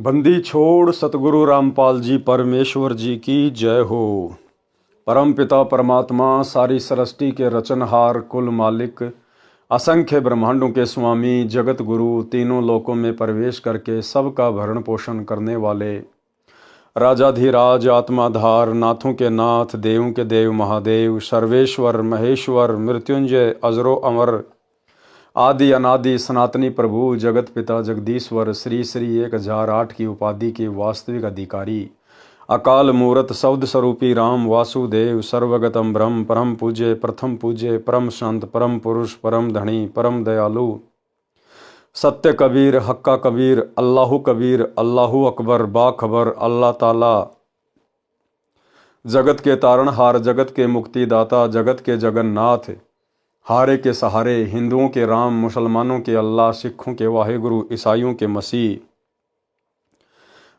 बंदी छोड़ सतगुरु रामपाल जी परमेश्वर जी की जय हो। परम पिता परमात्मा सारी सृष्टि के रचनहार कुल मालिक असंख्य ब्रह्मांडों के स्वामी जगत गुरु तीनों लोकों में प्रवेश करके सबका भरण पोषण करने वाले राजाधिराज आत्माधार नाथों के नाथ देवों के देव महादेव सर्वेश्वर महेश्वर मृत्युंजय अजरो अमर आदि अनादि सनातनी प्रभु जगत पिता जगदीश्वर श्री श्री 1008 की उपाधि के वास्तविक अधिकारी अकाल मूरत शब्द स्वरूपी राम वासुदेव सर्वगतम ब्रह्म परम पूज्य प्रथम पूज्य परम संत परम पुरुष परम धनी परम दयालु सत्य कबीर हक्का कबीर अल्लाहु अकबर बाखबर अल्लाह ताला जगत के तारणहार जगत के मुक्तिदाता जगत के जगन्नाथ हारे के सहारे हिंदुओं के राम मुसलमानों के अल्लाह सिखों के वाहेगुरु ईसाइयों के मसीह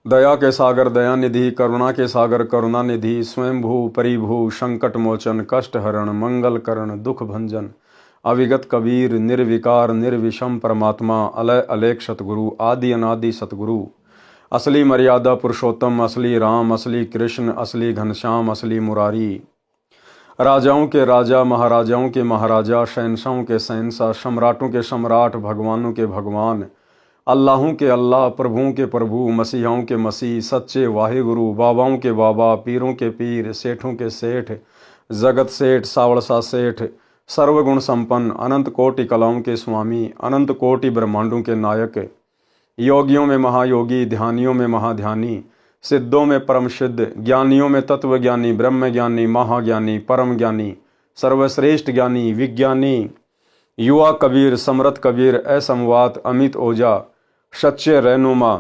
दया के सागर दयानिधि करुणा के सागर करुणानिधि स्वयंभू परिभू संकट मोचन कष्ट हरण मंगल करण दुख भंजन अविगत कबीर निर्विकार निर्विषम परमात्मा अलय अलेख सतगुरु आदि अनादि सतगुरु असली मर्यादा पुरुषोत्तम असली राम असली कृष्ण असली घनश्याम असली मुरारी राजाओं के राजा महाराजाओं के महाराजा शहंशाहों के शहंशाह सम्राटों के सम्राट भगवानों के भगवान अल्लाहों के अल्लाह प्रभुओं के प्रभु मसीहाओं के मसीह सच्चे वाहेगुरु बाबाओं के बाबा पीरों के पीर सेठों के सेठ जगत सेठ सावड़सा सेठ सर्वगुण संपन्न अनंत कोटि कलाओं के स्वामी अनंत कोटि ब्रह्मांडों के नायक योगियों में महायोगी ध्यानियों में महाध्यानी सिद्धों में परम सिद्ध ज्ञानियों में तत्व ज्ञानी ब्रह्म ज्ञानी महाज्ञानी परम ज्ञानी सर्वश्रेष्ठ ज्ञानी विज्ञानी युवा कबीर समरथ कबीर असमवात अमित ओझा सच्चे रहनुमा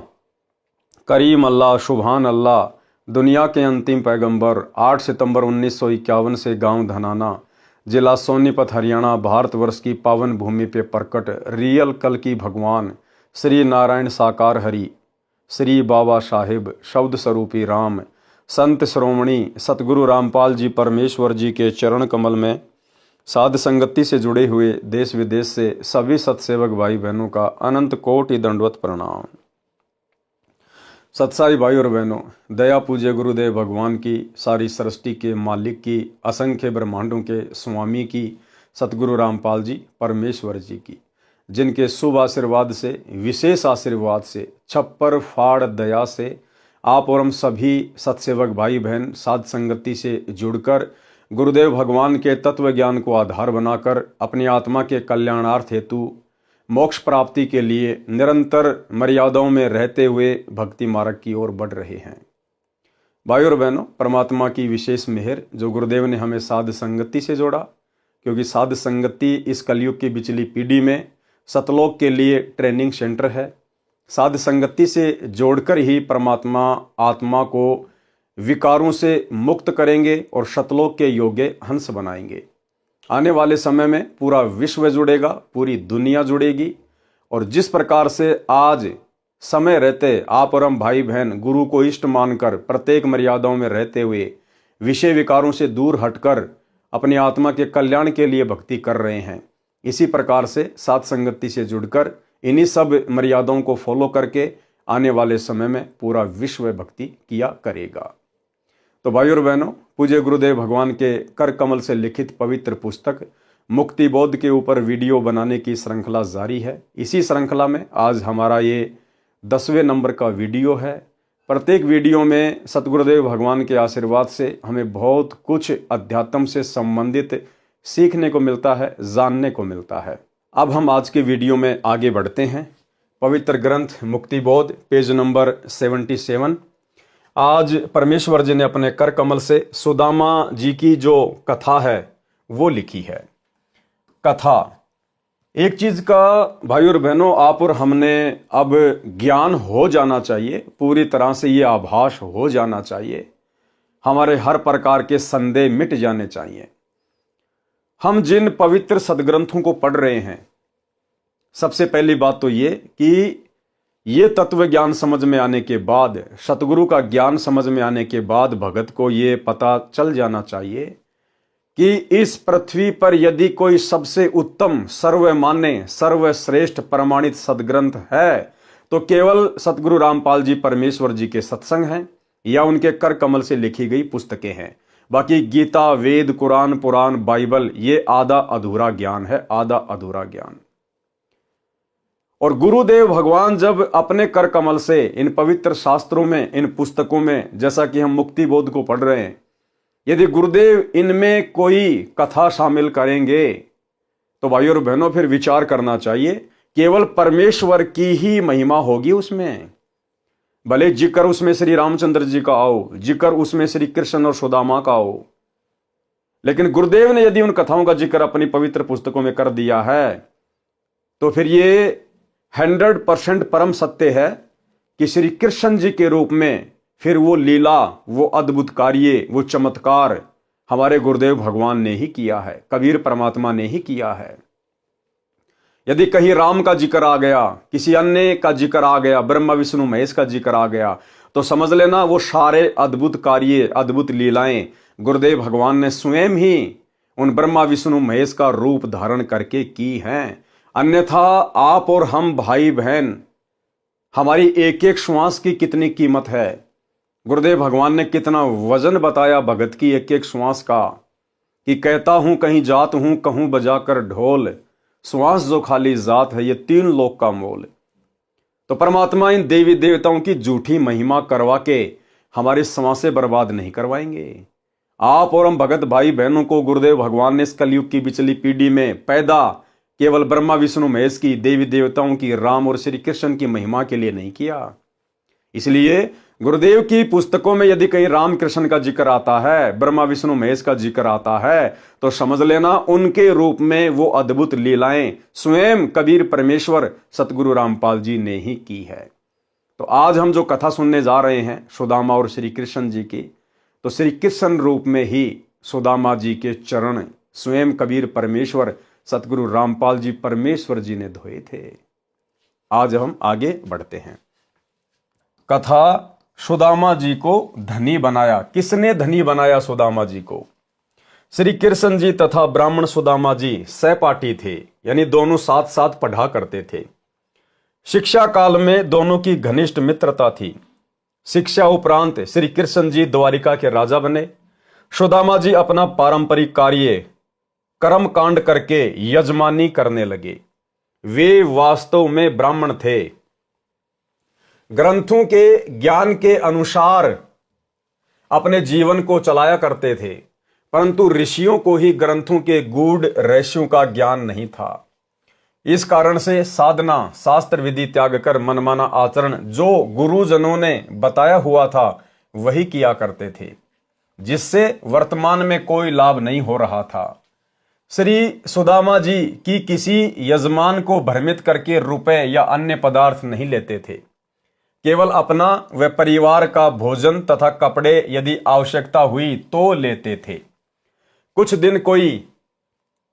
करीम अल्लाह शुभान अल्लाह दुनिया के अंतिम पैगंबर 8 सितंबर 1951 से गांव धनाना जिला सोनीपत हरियाणा भारतवर्ष की पावन भूमि पे प्रकट रियल कल की भगवान श्री नारायण साकार हरि श्री बाबा साहिब शब्द स्वरूपी राम संत श्रोमणी सतगुरु रामपाल जी परमेश्वर जी के चरण कमल में साध संगति से जुड़े हुए देश विदेश से सभी सत्सेवक भाई बहनों का अनंत कोटि दंडवत प्रणाम। सत्साई भाई और बहनों, दया पूज्य गुरुदेव भगवान की सारी सृष्टि के मालिक की असंख्य ब्रह्मांडों के स्वामी की सतगुरु रामपाल जी परमेश्वर जी की जिनके शुभ आशीर्वाद से विशेष आशीर्वाद से छप्पर फाड़ दया से आप और हम सभी सत्सेवक भाई बहन साध संगति से जुड़कर गुरुदेव भगवान के तत्व ज्ञान को आधार बनाकर अपनी आत्मा के कल्याणार्थ हेतु मोक्ष प्राप्ति के लिए निरंतर मर्यादाओं में रहते हुए भक्ति मार्ग की ओर बढ़ रहे हैं। भाई और बहनों, परमात्मा की विशेष मेहर जो गुरुदेव ने हमें साध संगति से जोड़ा, क्योंकि साध संगति इस कलयुग की बिचली पीढ़ी में सतलोक के लिए ट्रेनिंग सेंटर है। साध संगति से जोड़कर ही परमात्मा आत्मा को विकारों से मुक्त करेंगे और सतलोक के योग्य हंस बनाएंगे। आने वाले समय में पूरा विश्व जुड़ेगा, पूरी दुनिया जुड़ेगी। और जिस प्रकार से आज समय रहते आप और हम भाई बहन गुरु को इष्ट मानकर प्रत्येक मर्यादाओं में रहते हुए विषय विकारों से दूर हटकर अपनी आत्मा के कल्याण के लिए भक्ति कर रहे हैं, इसी प्रकार से साध संगति से जुड़कर इन्हीं सब मर्यादाओं को फॉलो करके आने वाले समय में पूरा विश्व भक्ति किया करेगा। तो भाई और बहनों, पूज्य गुरुदेव भगवान के कर कमल से लिखित पवित्र पुस्तक मुक्ति बोध के ऊपर वीडियो बनाने की श्रृंखला जारी है। इसी श्रृंखला में आज हमारा ये 10वें नंबर का वीडियो है। प्रत्येक वीडियो में सतगुरुदेव भगवान के आशीर्वाद से हमें बहुत कुछ अध्यात्म से संबंधित सीखने को मिलता है, जानने को मिलता है। अब हम आज के वीडियो में आगे बढ़ते हैं। पवित्र ग्रंथ मुक्ति बोध पेज नंबर 77। आज परमेश्वर जी ने अपने कर कमल से सुदामा जी की जो कथा है वो लिखी है। कथा एक चीज का भाई और बहनों, आप और हमने अब ज्ञान हो जाना चाहिए, पूरी तरह से ये आभास हो जाना चाहिए, हमारे हर प्रकार के संदेह मिट जाने चाहिए। हम जिन पवित्र सदग्रंथों को पढ़ रहे हैं, सबसे पहली बात तो ये कि ये तत्व ज्ञान समझ में आने के बाद, सतगुरु का ज्ञान समझ में आने के बाद भगत को ये पता चल जाना चाहिए कि इस पृथ्वी पर यदि कोई सबसे उत्तम सर्वमान्य सर्वश्रेष्ठ प्रमाणित सदग्रंथ है तो केवल सतगुरु रामपाल जी परमेश्वर जी के सत्संग हैं या उनके कर कमल से लिखी गई पुस्तकें हैं। बाकी गीता, वेद, कुरान, पुराण, बाइबल ये आधा अधूरा ज्ञान है, आधा अधूरा ज्ञान। और गुरुदेव भगवान जब अपने कर कमल से इन पवित्र शास्त्रों में, इन पुस्तकों में, जैसा कि हम मुक्ति बोध को पढ़ रहे हैं, यदि गुरुदेव इनमें कोई कथा शामिल करेंगे तो भाइयों और बहनों फिर विचार करना चाहिए, केवल परमेश्वर की ही महिमा होगी उसमें। भले जिक्र उसमें श्री रामचंद्र जी का आओ, जिक्र उसमें श्री कृष्ण और सुदामा का आओ, लेकिन गुरुदेव ने यदि उन कथाओं का जिक्र अपनी पवित्र पुस्तकों में कर दिया है तो फिर ये 100% परम सत्य है कि श्री कृष्ण जी के रूप में फिर वो लीला, वो अद्भुत कार्य, वो चमत्कार हमारे गुरुदेव भगवान ने ही किया है, कबीर परमात्मा ने ही किया है। यदि कहीं राम का जिक्र आ गया, किसी अन्य का जिक्र आ गया, ब्रह्मा विष्णु महेश का जिक्र आ गया, तो समझ लेना वो सारे अद्भुत कार्य, अद्भुत लीलाएं गुरुदेव भगवान ने स्वयं ही उन ब्रह्मा विष्णु महेश का रूप धारण करके की हैं। अन्यथा आप और हम भाई बहन, हमारी एक एक श्वास की कितनी कीमत है। गुरुदेव भगवान ने कितना वजन बताया भगत की एक एक श्वास का, कि कहता हूं कहीं जात हूं, कहूं बजाकर ढोल, श्वास जो खाली जात है ये 3 लोक का मोल। तो परमात्मा इन देवी देवताओं की झूठी महिमा करवा के हमारी श्वासें बर्बाद नहीं करवाएंगे। आप और हम भगत भाई बहनों को गुरुदेव भगवान ने इस कलयुग की बिचली पीढ़ी में पैदा केवल ब्रह्मा विष्णु महेश की, देवी देवताओं की, राम और श्री कृष्ण की महिमा के लिए नहीं किया। इसलिए गुरुदेव की पुस्तकों में यदि कहीं राम कृष्ण का जिक्र आता है, ब्रह्मा विष्णु महेश का जिक्र आता है, तो समझ लेना उनके रूप में वो अद्भुत लीलाएं स्वयं कबीर परमेश्वर सतगुरु रामपाल जी ने ही की है। तो आज हम जो कथा सुनने जा रहे हैं सुदामा और श्री कृष्ण जी की, तो श्री कृष्ण रूप में ही सुदामा जी के चरण स्वयं कबीर परमेश्वर सतगुरु रामपाल जी परमेश्वर जी ने धोए थे। आज हम आगे बढ़ते हैं। कथा सुदामा जी को धनी बनाया। किसने धनी बनाया सुदामा जी को? श्री कृष्ण जी तथा ब्राह्मण सुदामा जी सहपाठी थे, यानी दोनों साथ साथ पढ़ा करते थे। शिक्षा काल में दोनों की घनिष्ठ मित्रता थी। शिक्षा उपरांत श्री कृष्ण जी द्वारिका के राजा बने। सुदामा जी अपना पारंपरिक कार्य कर्म कांड करके यजमानी करने लगे। वे वास्तव में ब्राह्मण थे, ग्रंथों के ज्ञान के अनुसार अपने जीवन को चलाया करते थे, परंतु ऋषियों को ही ग्रंथों के गूढ़ रहस्यों का ज्ञान नहीं था। इस कारण से साधना, शास्त्र विधि त्याग कर मनमाना आचरण जो गुरुजनों ने बताया हुआ था वही किया करते थे, जिससे वर्तमान में कोई लाभ नहीं हो रहा था। श्री सुदामा जी की किसी यजमान को भ्रमित करके रुपए या अन्य पदार्थ नहीं लेते थे, केवल अपना व परिवार का भोजन तथा कपड़े यदि आवश्यकता हुई तो लेते थे। कुछ दिन कोई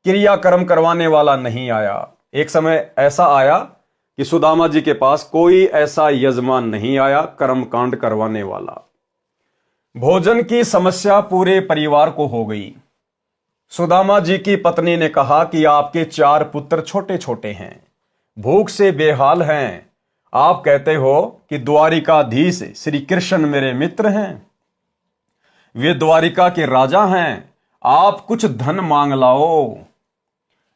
क्रियाकर्म करवाने वाला नहीं आया। एक समय ऐसा आया कि सुदामा जी के पास कोई ऐसा यजमान नहीं आया कर्मकांड करवाने वाला। भोजन की समस्या पूरे परिवार को हो गई। सुदामा जी की पत्नी ने कहा कि आपके 4 पुत्र छोटे छोटे हैं, भूख से बेहाल हैं। आप कहते हो कि द्वारिकाधीश श्री कृष्ण मेरे मित्र हैं, वे द्वारिका के राजा हैं, आप कुछ धन मांग लाओ।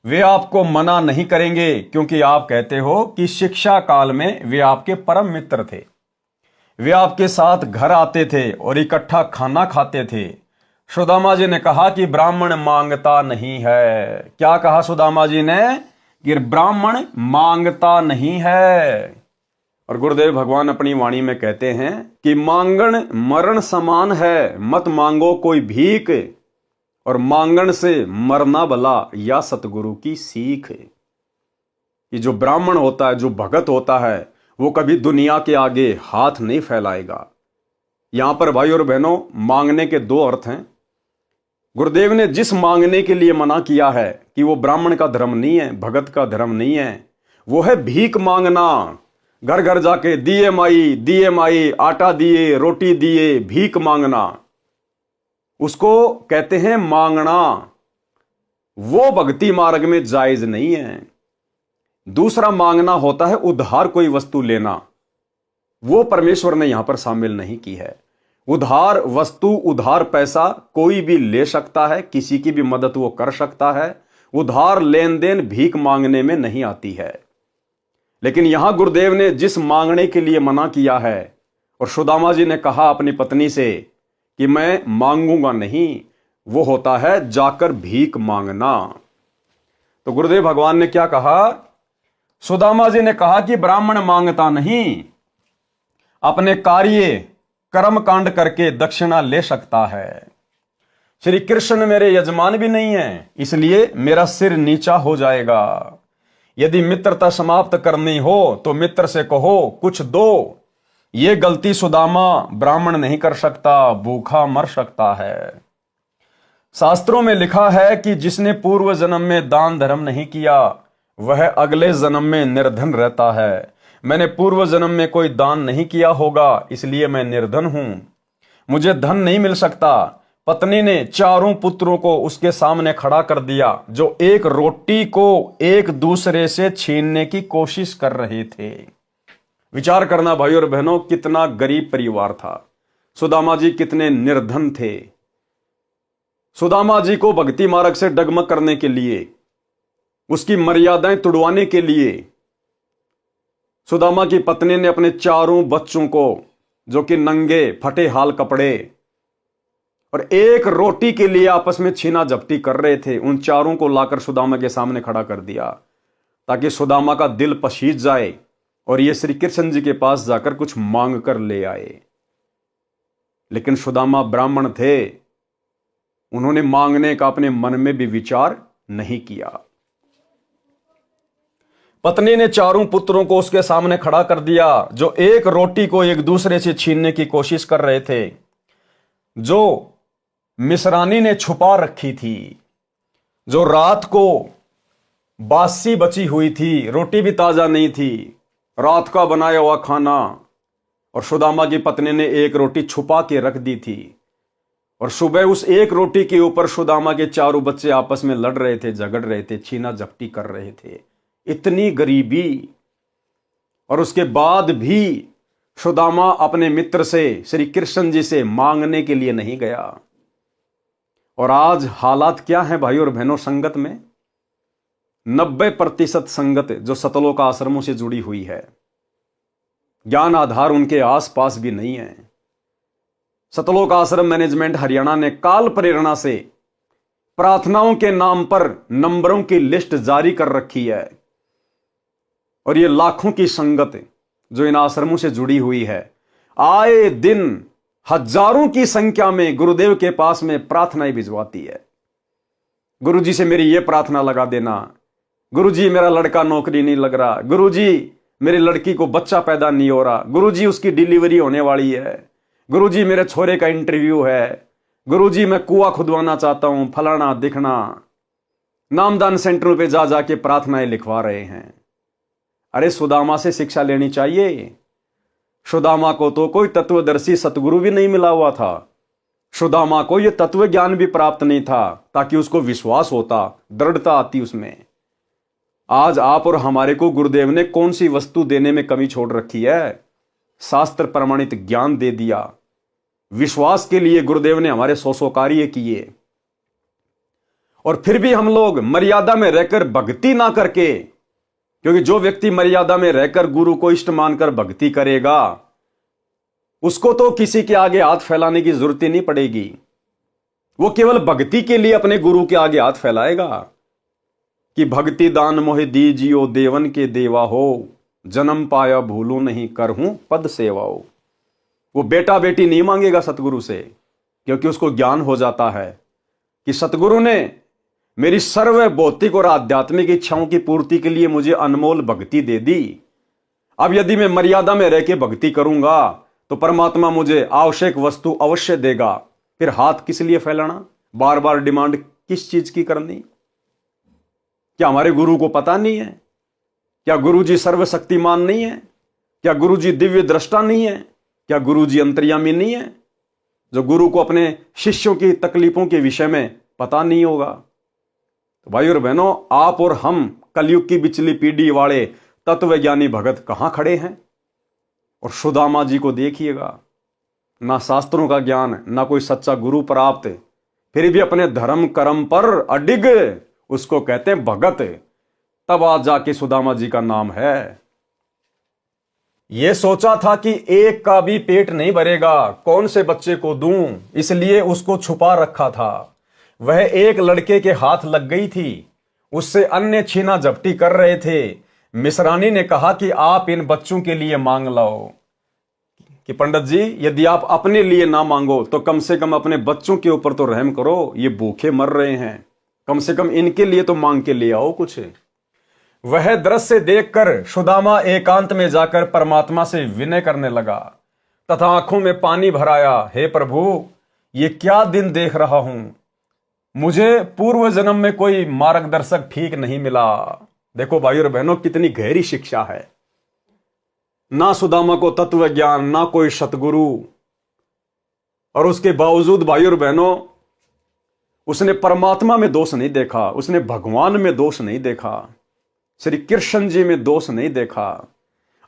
वे आपको मना नहीं करेंगे, क्योंकि आप कहते हो कि शिक्षा काल में वे आपके परम मित्र थे। वे आपके साथ घर आते थे और इकट्ठा खाना खाते थे। सुदामा जी ने कहा कि ब्राह्मण मांगता नहीं है। क्या कहा सुदामा जी ने? कि ब्राह्मण मांगता नहीं है। और गुरुदेव भगवान अपनी वाणी में कहते हैं कि मांगण मरण समान है, मत मांगो कोई भीख, और मांगण से मरना भला या सतगुरु की सीख। ये जो ब्राह्मण होता है, जो भगत होता है, वो कभी दुनिया के आगे हाथ नहीं फैलाएगा। यहां पर भाई और बहनों मांगने के 2 अर्थ हैं। गुरुदेव ने जिस मांगने के लिए मना किया है कि वो ब्राह्मण का धर्म नहीं है, भगत का धर्म नहीं है, वो है भीख मांगना। घर घर जाके दिए माई, आटा दिए, रोटी दिए, भीख मांगना, उसको कहते हैं मांगना। वो भक्ति मार्ग में जायज नहीं है। दूसरा मांगना होता है उधार कोई वस्तु लेना, वो परमेश्वर ने यहां पर शामिल नहीं की है। उधार वस्तु, उधार पैसा कोई भी ले सकता है, किसी की भी मदद वो कर सकता है। उधार लेन देन भीख मांगने में नहीं आती है। लेकिन यहां गुरुदेव ने जिस मांगने के लिए मना किया है, और सुदामा जी ने कहा अपनी पत्नी से कि मैं मांगूंगा नहीं, वो होता है जाकर भीख मांगना। तो गुरुदेव भगवान ने क्या कहा? सुदामा जी ने कहा कि ब्राह्मण मांगता नहीं, अपने कार्य कर्म कांड करके दक्षिणा ले सकता है। श्री कृष्ण मेरे यजमान भी नहीं है, इसलिए मेरा सिर नीचा हो जाएगा। यदि मित्रता समाप्त करनी हो तो मित्र से कहो कुछ दो। ये गलती सुदामा ब्राह्मण नहीं कर सकता, भूखा मर सकता है। शास्त्रों में लिखा है कि जिसने पूर्व जन्म में दान धर्म नहीं किया वह अगले जन्म में निर्धन रहता है। मैंने पूर्व जन्म में कोई दान नहीं किया होगा, इसलिए मैं निर्धन हूं, मुझे धन नहीं मिल सकता। पत्नी ने चारों पुत्रों को उसके सामने खड़ा कर दिया, जो एक रोटी को एक दूसरे से छीनने की कोशिश कर रहे थे। विचार करना भाई और बहनों, कितना गरीब परिवार था। सुदामा जी कितने निर्धन थे। सुदामा जी को भक्ति मार्ग से डगमग करने के लिए, उसकी मर्यादाएं तुड़वाने के लिए सुदामा की पत्नी ने अपने चारों बच्चों को, जो कि नंगे फटे हाल कपड़े और एक रोटी के लिए आपस में छीना झपटी कर रहे थे, उन चारों को लाकर सुदामा के सामने खड़ा कर दिया, ताकि सुदामा का दिल पसीज जाए और ये श्री कृष्ण जी के पास जाकर कुछ मांग कर ले आए। लेकिन सुदामा ब्राह्मण थे, उन्होंने मांगने का अपने मन में भी विचार नहीं किया। पत्नी ने चारों पुत्रों को उसके सामने खड़ा कर दिया, जो एक रोटी को एक दूसरे से छीनने की कोशिश कर रहे थे, जो मिश्रानी ने छुपा रखी थी, जो रात को बासी बची हुई थी, रोटी भी ताजा नहीं थी, रात का बनाया हुआ खाना। और सुदामा की पत्नी ने एक रोटी छुपा के रख दी थी, और सुबह उस एक रोटी के ऊपर सुदामा के चारों बच्चे आपस में लड़ रहे थे, झगड़ रहे थे, छीना झपटी कर रहे थे। इतनी गरीबी, और उसके बाद भी सुदामा अपने मित्र से, श्री कृष्ण जी से मांगने के लिए नहीं गया। और आज हालात क्या है भाई और बहनों संगत में? 90% संगत जो सतलोक आश्रमों से जुड़ी हुई है, ज्ञान आधार उनके आसपास भी नहीं है। सतलोक आश्रम मैनेजमेंट हरियाणा ने काल प्रेरणा से प्रार्थनाओं के नाम पर नंबरों की लिस्ट जारी कर रखी है, और ये लाखों की संगत जो इन आश्रमों से जुड़ी हुई है, आए दिन हजारों की संख्या में गुरुदेव के पास में प्रार्थनाएं भिजवाती है। गुरुजी से मेरी ये प्रार्थना लगा देना, गुरुजी मेरा लड़का नौकरी नहीं लग रहा, गुरुजी मेरी लड़की को बच्चा पैदा नहीं हो रहा, गुरुजी उसकी डिलीवरी होने वाली है, गुरुजी मेरे छोरे का इंटरव्यू है, गुरुजी मैं कुआं खुदवाना चाहता हूं, फलाना दिखना। नामदान सेंटरों पे जा जाके प्रार्थनाएं लिखवा रहे हैं। अरे सुदामा से शिक्षा लेनी चाहिए। सुदामा को तो कोई तत्वदर्शी सतगुरु भी नहीं मिला हुआ था। सुदामा को यह तत्व ज्ञान भी प्राप्त नहीं था, ताकि उसको विश्वास होता, दृढ़ता आती उसमें। आज आप और हमारे को गुरुदेव ने कौन सी वस्तु देने में कमी छोड़ रखी है? शास्त्र प्रमाणित ज्ञान दे दिया। विश्वास के लिए गुरुदेव ने हमारे सौ कार्य किए, और फिर भी हम लोग मर्यादा में रहकर भक्ति ना करके, क्योंकि जो व्यक्ति मर्यादा में रहकर गुरु को इष्ट मानकर भक्ति करेगा, उसको तो किसी के आगे हाथ फैलाने की जरूरत ही नहीं पड़ेगी। वो केवल भक्ति के लिए अपने गुरु के आगे हाथ फैलाएगा कि भक्ति दान मोहि दीजियो देवन के देवा हो, जन्म पाया भूलू नहीं करहूं पद सेवाओ। वो बेटा बेटी नहीं मांगेगा सतगुरु से, क्योंकि उसको ज्ञान हो जाता है कि सतगुरु ने मेरी सर्व भौतिक और आध्यात्मिक इच्छाओं की पूर्ति के लिए मुझे अनमोल भक्ति दे दी। अब यदि मैं मर्यादा में रह के भक्ति करूंगा तो परमात्मा मुझे आवश्यक वस्तु अवश्य देगा। फिर हाथ किस लिए फैलाना, बार बार डिमांड किस चीज की करनी? क्या हमारे गुरु को पता नहीं है? क्या गुरु जी सर्वशक्तिमान नहीं है? क्या गुरु जी दिव्य दृष्टा नहीं है? क्या गुरु जी अंतर्यामी नहीं है, जो गुरु को अपने शिष्यों की तकलीफों के विषय में पता नहीं होगा? तो भाई और बहनों, आप और हम कलयुग की बिचली पीढ़ी वाले तत्वज्ञानी भगत कहां खड़े हैं? और सुदामा जी को देखिएगा, ना शास्त्रों का ज्ञान, ना कोई सच्चा गुरु प्राप्त, फिर भी अपने धर्म कर्म पर अडिग, उसको कहते हैं भगत। तब आज जाके सुदामा जी का नाम है। ये सोचा था कि एक का भी पेट नहीं भरेगा, कौन से बच्चे को दूं, इसलिए उसको छुपा रखा था। वह एक लड़के के हाथ लग गई थी, उससे अन्य छीना झपटी कर रहे थे। मिसरानी ने कहा कि आप इन बच्चों के लिए मांग लाओ। कि पंडित जी, यदि आप अपने लिए ना मांगो तो कम से कम अपने बच्चों के ऊपर तो रहम करो, ये भूखे मर रहे हैं, कम से कम इनके लिए तो मांग के ले आओ कुछ। वह दृश्य देखकर सुदामा एकांत में जाकर परमात्मा से विनय करने लगा तथा आंखों में पानी भराया। हे प्रभु, ये क्या दिन देख रहा हूं, मुझे पूर्व जन्म में कोई मार्गदर्शक ठीक नहीं मिला। देखो भाई और बहनों, कितनी गहरी शिक्षा है। ना सुदामा को तत्व ज्ञान, ना कोई सतगुरु, और उसके बावजूद भाई और बहनों उसने परमात्मा में दोष नहीं देखा, उसने भगवान में दोष नहीं देखा, श्री कृष्ण जी में दोष नहीं देखा।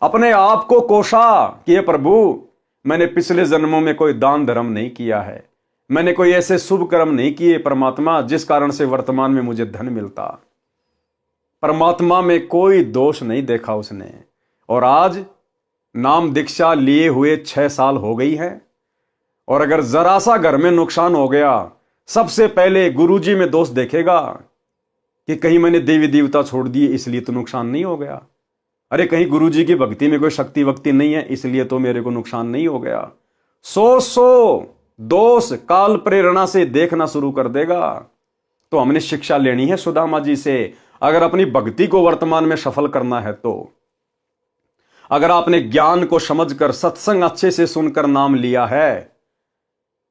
अपने आप को कोसा कि हे प्रभु, मैंने पिछले जन्मों में कोई दान धर्म नहीं किया है, मैंने कोई ऐसे शुभ कर्म नहीं किए परमात्मा जिस कारण से वर्तमान में मुझे धन मिलता। परमात्मा में कोई दोष नहीं देखा उसने। और आज नाम दीक्षा लिए हुए 6 साल हो गई है, और अगर जरा सा घर में नुकसान हो गया, सबसे पहले गुरुजी में दोष देखेगा कि कहीं मैंने देवी देवता छोड़ दिए इसलिए तो नुकसान नहीं हो गया। अरे कहीं गुरुजी की भक्ति में कोई शक्ति वक्ति नहीं है इसलिए तो मेरे को नुकसान नहीं हो गया। सौ दोष काल प्रेरणा से देखना शुरू कर देगा। तो हमने शिक्षा लेनी है सुदामा जी से, अगर अपनी भक्ति को वर्तमान में सफल करना है तो। अगर आपने ज्ञान को समझकर सत्संग अच्छे से सुनकर नाम लिया है,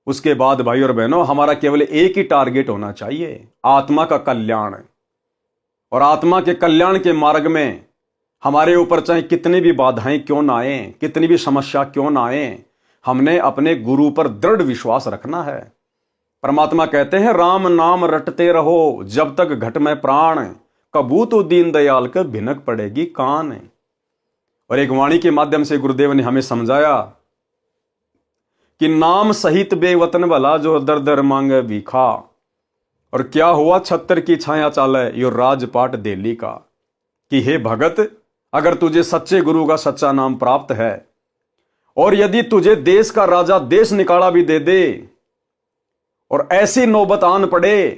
उसके बाद भाई और बहनों हमारा केवल एक ही टारगेट होना चाहिए, आत्मा का कल्याण। और आत्मा के कल्याण के मार्ग में हमारे ऊपर चाहे कितनी भी बाधाएं क्यों ना आए, कितनी भी समस्या क्यों ना आए, हमने अपने गुरु पर दृढ़ विश्वास रखना है। परमात्मा कहते हैं, राम नाम रटते रहो जब तक घट में प्राण, कबू तो दीन दयाल के भिनक पड़ेगी कान। और एक वाणी के माध्यम से गुरुदेव ने हमें समझाया कि नाम सहित बेवतन भला जो दर दर मांगे भीखा। और क्या हुआ, छत्तर की छाया चाले यो राजपाट दिल्ली का। कि हे भगत, अगर तुझे सच्चे गुरु का सच्चा नाम प्राप्त है और यदि तुझे देश का राजा देश निकाला भी दे दे और ऐसी नौबत आन पड़े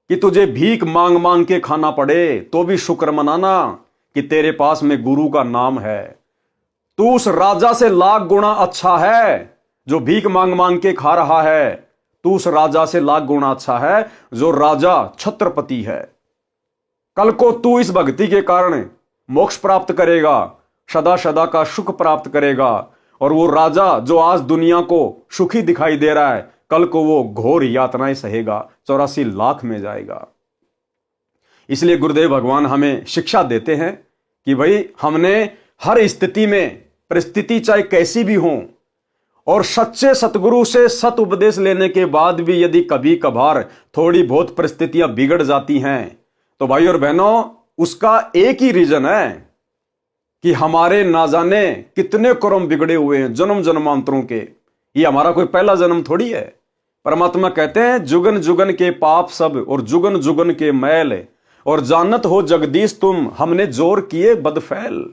कि तुझे भीख मांग मांग के खाना पड़े, तो भी शुक्र मनाना कि तेरे पास में गुरु का नाम है। तू उस राजा से लाख गुना अच्छा है जो भीख मांग मांग के खा रहा है, तू उस राजा से लाख गुना अच्छा है जो राजा छत्रपति है। कल को तू इस भक्ति के कारण मोक्ष प्राप्त करेगा, सदा सदा का सुख प्राप्त करेगा। और वो राजा जो आज दुनिया को सुखी दिखाई दे रहा है, कल को वो घोर यातनाएं सहेगा, 84 लाख में जाएगा। इसलिए गुरुदेव भगवान हमें शिक्षा देते हैं कि भाई हमने हर स्थिति में, परिस्थिति चाहे कैसी भी हो, और सच्चे सतगुरु से सत उपदेश लेने के बाद भी यदि कभी कभार थोड़ी बहुत परिस्थितियां बिगड़ जाती हैं, तो भाई और बहनों उसका एक ही रीजन है कि हमारे ना जाने कितने कर्म बिगड़े हुए हैं जन्म जन्मांतरों के। ये हमारा कोई पहला जन्म थोड़ी है। परमात्मा कहते हैं, जुगन जुगन के पाप सब और जुगन जुगन के मैल, और जानत हो जगदीश तुम हमने जोर किए बदफैल।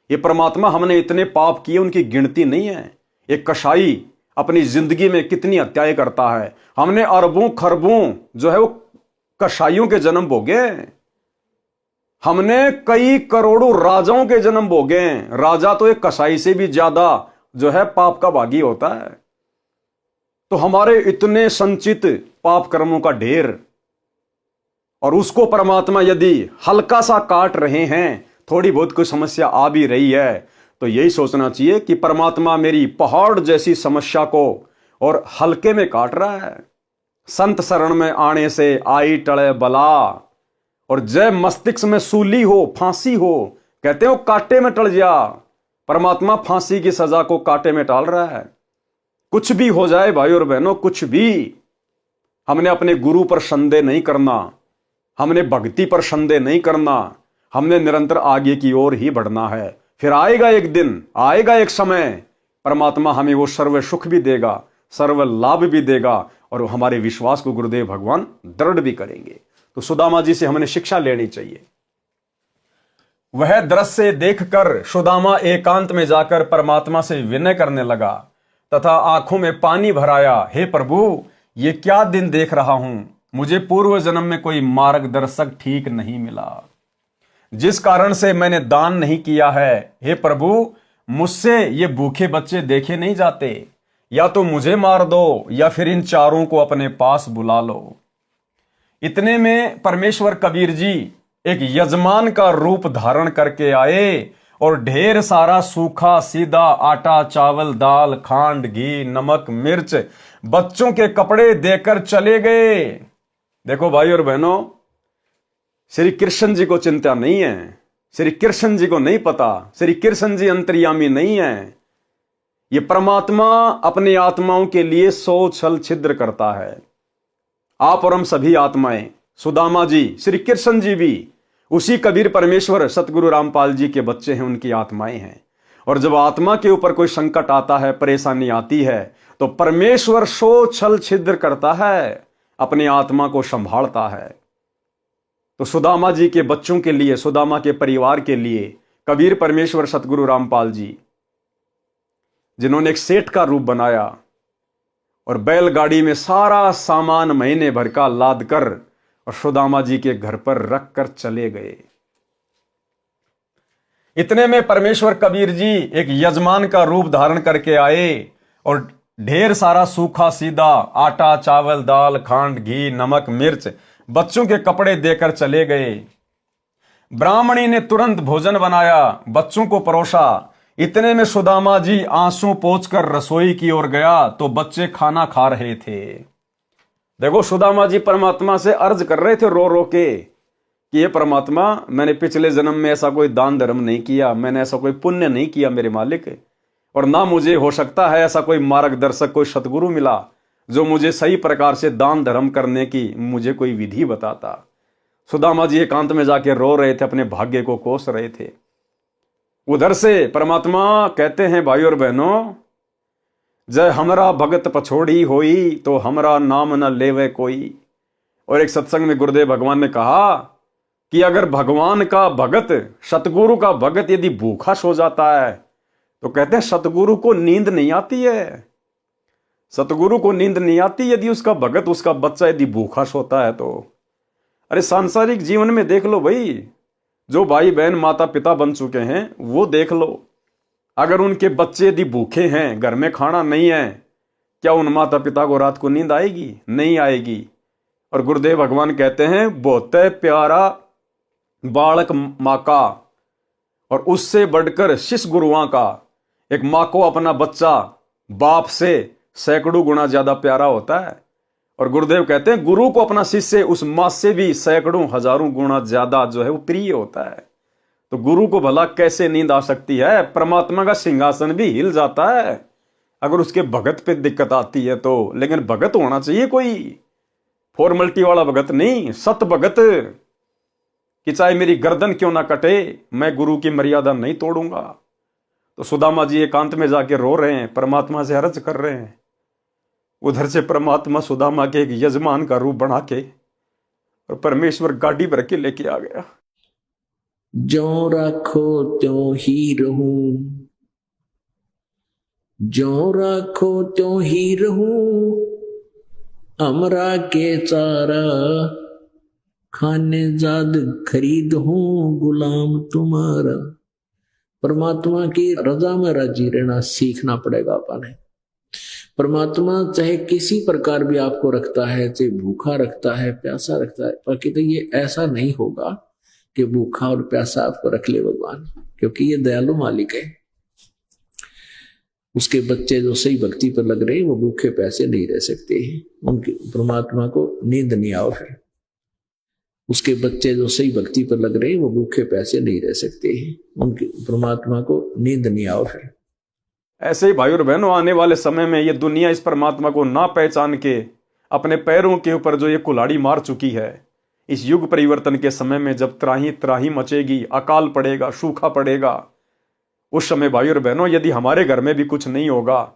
ये परमात्मा हमने इतने पाप किए उनकी गिनती नहीं है। एक कसाई अपनी जिंदगी में कितनी हत्याएं करता है, हमने अरबों खरबों जो है वो कसाईयों के जन्म भोगे, हमने कई करोड़ों राजाओं के जन्म भोगे। राजा तो एक कसाई से भी ज्यादा जो है पाप का भागी होता है। तो हमारे इतने संचित पाप कर्मों का ढेर, और उसको परमात्मा यदि हल्का सा काट रहे हैं, थोड़ी बहुत कोई समस्या आ भी रही है, तो यही सोचना चाहिए कि परमात्मा मेरी पहाड़ जैसी समस्या को और हल्के में काट रहा है। संत शरण में आने से आई टले बला, और जय मस्तिष्क में सूली हो, फांसी हो, कहते हो कांटे में टल जा। परमात्मा फांसी की सजा को कांटे में टाल रहा है। कुछ भी हो जाए भाई और बहनों, कुछ भी, हमने अपने गुरु पर संदेह नहीं करना, हमने भक्ति पर संदेह नहीं करना, हमने निरंतर आगे की ओर ही बढ़ना है। फिर आएगा एक दिन, आएगा एक समय परमात्मा हमें वो सर्व सुख भी देगा, सर्व लाभ भी देगा और हमारे विश्वास को गुरुदेव भगवान दृढ़ भी करेंगे। तो सुदामा जी से हमने शिक्षा लेनी चाहिए। वह दृश्य देखकर सुदामा एकांत में जाकर परमात्मा से विनय करने लगा तथा आंखों में पानी भराया, हे प्रभु, ये क्या दिन देख रहा हूं। मुझे पूर्व जन्म में कोई मार्गदर्शक ठीक नहीं मिला, जिस कारण से मैंने दान नहीं किया है। हे प्रभु, मुझसे ये भूखे बच्चे देखे नहीं जाते, या तो मुझे मार दो या फिर इन चारों को अपने पास बुला लो। इतने में परमेश्वर कबीर जी एक यजमान का रूप धारण करके आए और ढेर सारा सूखा सीधा आटा, चावल, दाल, खांड, घी, नमक, मिर्च बच्चों के कपड़े देकर चले गए। देखो भाई और बहनों, श्री कृष्ण जी को चिंता नहीं है, श्री कृष्ण जी को नहीं पता, श्री कृष्ण जी अंतर्यामी नहीं है। ये परमात्मा अपनी आत्माओं के लिए 100 छल छिद्र करता है। आप और हम सभी आत्माएं, सुदामा जी, श्री कृष्ण जी भी उसी कबीर परमेश्वर सतगुरु रामपाल जी के बच्चे हैं, उनकी आत्माएं हैं। और जब आत्मा के ऊपर कोई संकट आता है, परेशानी आती है, तो परमेश्वर 100 छल छिद्र करता है, अपनी आत्मा को संभालता है। तो सुदामा जी के बच्चों के लिए, सुदामा के परिवार के लिए कबीर परमेश्वर सतगुरु रामपाल जी, जिन्होंने एक सेठ का रूप बनाया और बैलगाड़ी में सारा सामान महीने भर का लाद कर और सुदामा जी के घर पर रख कर चले गए। इतने में परमेश्वर कबीर जी एक यजमान का रूप धारण करके आए और ढेर सारा सूखा सीधा आटा, चावल, दाल, खांड, घी, नमक, मिर्च बच्चों के कपड़े देकर चले गए। ब्राह्मणी ने तुरंत भोजन बनाया, बच्चों को परोसा। इतने में सुदामा जी आंसू पोंछकर रसोई की ओर गया तो बच्चे खाना खा रहे थे। देखो, सुदामा जी परमात्मा से अर्ज कर रहे थे रो रो के कि ये परमात्मा, मैंने पिछले जन्म में ऐसा कोई दान धर्म नहीं किया, मैंने ऐसा कोई पुण्य नहीं किया मेरे मालिक, और ना मुझे हो सकता है ऐसा कोई मार्गदर्शक, कोई सतगुरु मिला जो मुझे सही प्रकार से दान धर्म करने की मुझे कोई विधि बताता। सुदामा जी एकांत में जाके रो रहे थे, अपने भाग्य को कोस रहे थे। उधर से परमात्मा कहते हैं, भाई और बहनों, जय हमरा भगत पछोड़ी होई तो हमरा नाम न लेवे कोई। और एक सत्संग में गुरुदेव भगवान ने कहा कि अगर भगवान का भगत, सतगुरु का भगत यदि भूखा सो जाता है तो कहते हैं सतगुरु को नींद नहीं आती है। सतगुरु को नींद नहीं आती यदि उसका भगत, उसका बच्चा यदि भूखा सोता है तो। अरे सांसारिक जीवन में देख लो भाई, जो भाई बहन माता पिता बन चुके हैं वो देख लो, अगर उनके बच्चे यदि भूखे हैं, घर में खाना नहीं है, क्या उन माता पिता को रात को नींद आएगी? नहीं आएगी। और गुरुदेव भगवान कहते हैं, बहुत प्यारा बालक माँ का और उससे बढ़कर शिष्य गुरुआं का। एक माँ को अपना बच्चा बाप से सैकड़ों गुना ज्यादा प्यारा होता है, और गुरुदेव कहते हैं गुरु को अपना शिष्य उस माँ से भी सैकड़ों हजारों गुना ज्यादा जो है वो प्रिय होता है। तो गुरु को भला कैसे नींद आ सकती है? परमात्मा का सिंहासन भी हिल जाता है अगर उसके भगत पे दिक्कत आती है तो। लेकिन भगत होना चाहिए कोई फॉर्मेलिटी वाला भगत नहीं, सत भगत, कि चाहे मेरी गर्दन क्यों ना कटे, मैं गुरु की मर्यादा नहीं तोड़ूंगा। तो सुदामा जी एकांत में जाके रो रहे हैं, परमात्मा से अर्ज कर रहे हैं। उधर से परमात्मा सुदामा के एक यजमान का रूप बना के और परमेश्वर गाड़ी भर के लेके आ गया। जो राखो त्यों ही रहूं, जो राखो त्यों ही रहूं, हमरा के चारा खाने जाद खरीद हूं, गुलाम तुम्हारा। परमात्मा की रजा में राजी रहना सीखना पड़ेगा अपने। परमात्मा चाहे किसी प्रकार भी आपको रखता है, चाहे भूखा रखता है, प्यासा रखता है, पर कहते ये ऐसा नहीं होगा कि भूखा और प्यासा आपको रख ले भगवान, क्योंकि ये दयालु मालिक है। उसके बच्चे जो सही भक्ति पर लग रहे हैं वो भूखे प्यासे नहीं रह सकते हैं, उनके परमात्मा को नींद नहीं आओ। फिर उसके बच्चे जो सही भक्ति पर लग रहे हैं वो भूखे प्यासे नहीं रह सकते हैं, उनके परमात्मा को नींद नहीं आओ। फिर ऐसे ही भाई और बहनों, आने वाले समय में ये दुनिया इस परमात्मा को ना पहचान के अपने पैरों के ऊपर जो ये कुल्हाड़ी मार चुकी है, इस युग परिवर्तन के समय में जब त्राही त्राही मचेगी, अकाल पड़ेगा, सूखा पड़ेगा, उस समय भाई और बहनों यदि हमारे घर में भी कुछ नहीं होगा,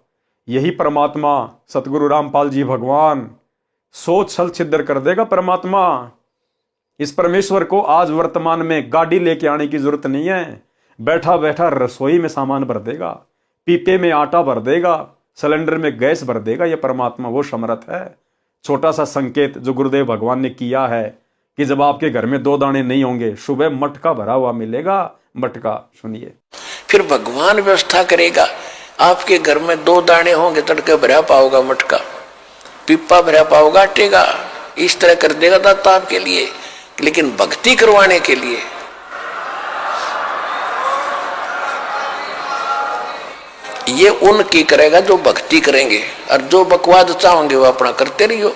यही परमात्मा सतगुरु रामपाल जी भगवान सोच छल छिद्र कर देगा। परमात्मा इस परमेश्वर को आज वर्तमान में गाड़ी लेके आने की जरूरत नहीं है, बैठा बैठा रसोई में सामान भर देगा, पीपे में आटा भर देगा, सिलेंडर में गैस भर देगा। यह परमात्मा वो समर्थ है। छोटा सा संकेत जो गुरुदेव भगवान ने किया है कि जब आपके घर में 2 दाने नहीं होंगे, सुबह मटका भरा हुआ मिलेगा। मटका सुनिए, फिर भगवान व्यवस्था करेगा। आपके घर में 2 दाने होंगे, तड़के भरा पाओगा मटका, पीपा भरा पाओगा आटे का, इस तरह कर देगा दाता आपके लिए। लेकिन भक्ति करवाने के लिए ये उनकी करेगा जो भक्ति करेंगे, और जो बकवाद चाहोगे वो अपना करते रहियो।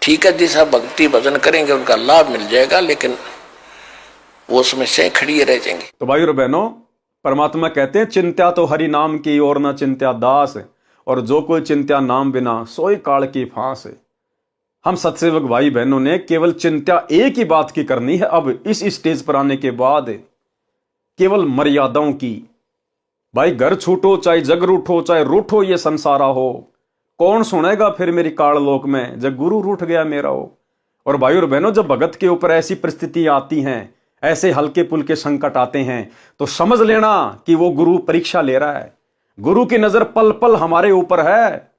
ठीक है, जैसा भक्ति भजन करेंगे उनका लाभ मिल जाएगा, लेकिन वो उसमें से खड़ी रह जाएंगे। तो भाई और बहनों, परमात्मा कहते हैं चिंत्या तो हरि नाम की और न चिंत्या दास, और जो कोई चिंत्या नाम बिना सोई काल की फांस। हम सत्सेवक भाई बहनों ने केवल चिंत्या एक ही बात की करनी है। अब इस स्टेज पर आने के बाद केवल मर्यादाओं की। भाई घर छूटो चाहे जग रूठो, चाहे रूठो ये संसारा हो, कौन सुनेगा फिर मेरी काल लोक में जब गुरु रूठ गया मेरा हो। और भाई और बहनों, जब भगत के ऊपर ऐसी परिस्थिति आती हैं, ऐसे हल्के पुल्के संकट आते हैं, तो समझ लेना कि वो गुरु परीक्षा ले रहा है। गुरु की नजर पल पल हमारे ऊपर है।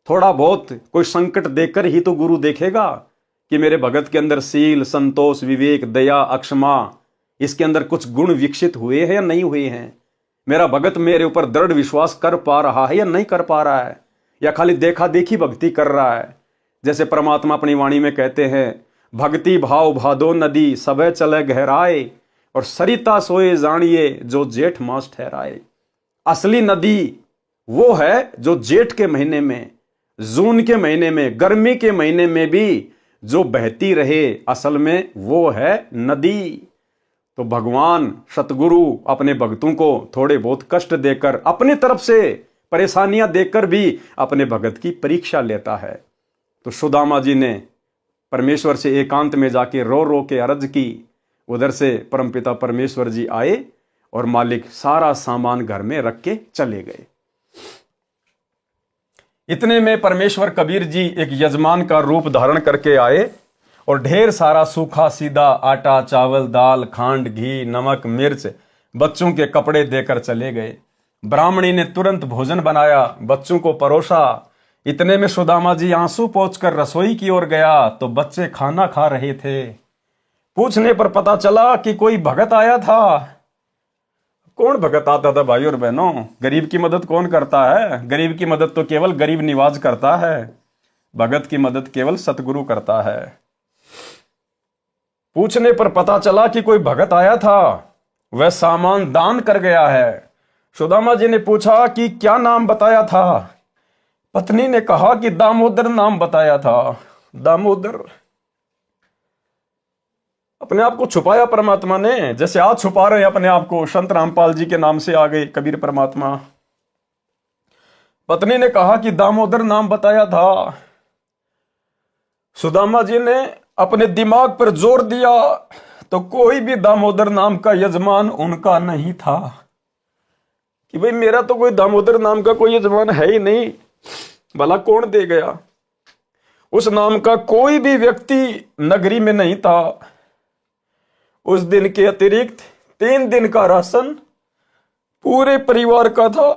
थोड़ा बहुत कोई संकट देखकर ही तो गुरु देखेगा कि मेरे भगत के अंदर सील, संतोष, विवेक, दया, अक्षमा, इसके अंदर कुछ गुण विकसित हुए हैं या नहीं हुए हैं। मेरा भगत मेरे ऊपर दृढ़ विश्वास कर पा रहा है या नहीं कर पा रहा है, या खाली देखा देखी भक्ति कर रहा है। जैसे परमात्मा अपनी वाणी में कहते हैं, भक्ति भाव भादो नदी सबे चले गहराए, और सरिता सोए जानिए जो जेठ मास ठहराए। असली नदी वो है जो जेठ के महीने में, जून के महीने में, गर्मी के महीने में भी जो बहती रहे, असल में वो है नदी। तो भगवान सतगुरु अपने भक्तों को थोड़े बहुत कष्ट देकर, अपनी तरफ से परेशानियां देकर भी अपने भगत की परीक्षा लेता है। तो सुदामा जी ने परमेश्वर से एकांत में जाके रो रो के अर्ज की। उधर से परमपिता परमेश्वर जी आए और मालिक सारा सामान घर में रख के चले गए। इतने में परमेश्वर कबीर जी एक यजमान का रूप धारण करके आए और ढेर सारा सूखा सीधा आटा, चावल, दाल, खांड, घी, नमक, मिर्च बच्चों के कपड़े देकर चले गए। ब्राह्मणी ने तुरंत भोजन बनाया, बच्चों को परोसा। इतने में सुदामा जी आंसू पोंछकर रसोई की ओर गया तो बच्चे खाना खा रहे थे। पूछने पर पता चला कि कोई भगत आया था। कौन भगत आता था भाई और बहनों? गरीब की मदद कौन करता है? गरीब की मदद तो केवल गरीब निवाज करता है, भगत की मदद केवल सतगुरु करता है। पूछने पर पता चला कि कोई भगत आया था, वह सामान दान कर गया है। सुदामा जी ने पूछा कि क्या नाम बताया था? पत्नी ने कहा कि दामोदर नाम बताया था। दामोदर अपने आप को छुपाया परमात्मा ने, जैसे आज छुपा रहे अपने आप को। संत रामपाल जी के नाम से आ गए कबीर परमात्मा। पत्नी ने कहा कि दामोदर नाम बताया था। सुदामा जी ने अपने दिमाग पर जोर दिया तो कोई भी दामोदर नाम का यजमान उनका नहीं था। कि भाई मेरा तो कोई दामोदर नाम का कोई यजमान है ही नहीं, भला कौन दे गया? उस नाम का कोई भी व्यक्ति नगरी में नहीं था। उस दिन के अतिरिक्त 3 दिन का राशन पूरे परिवार का था।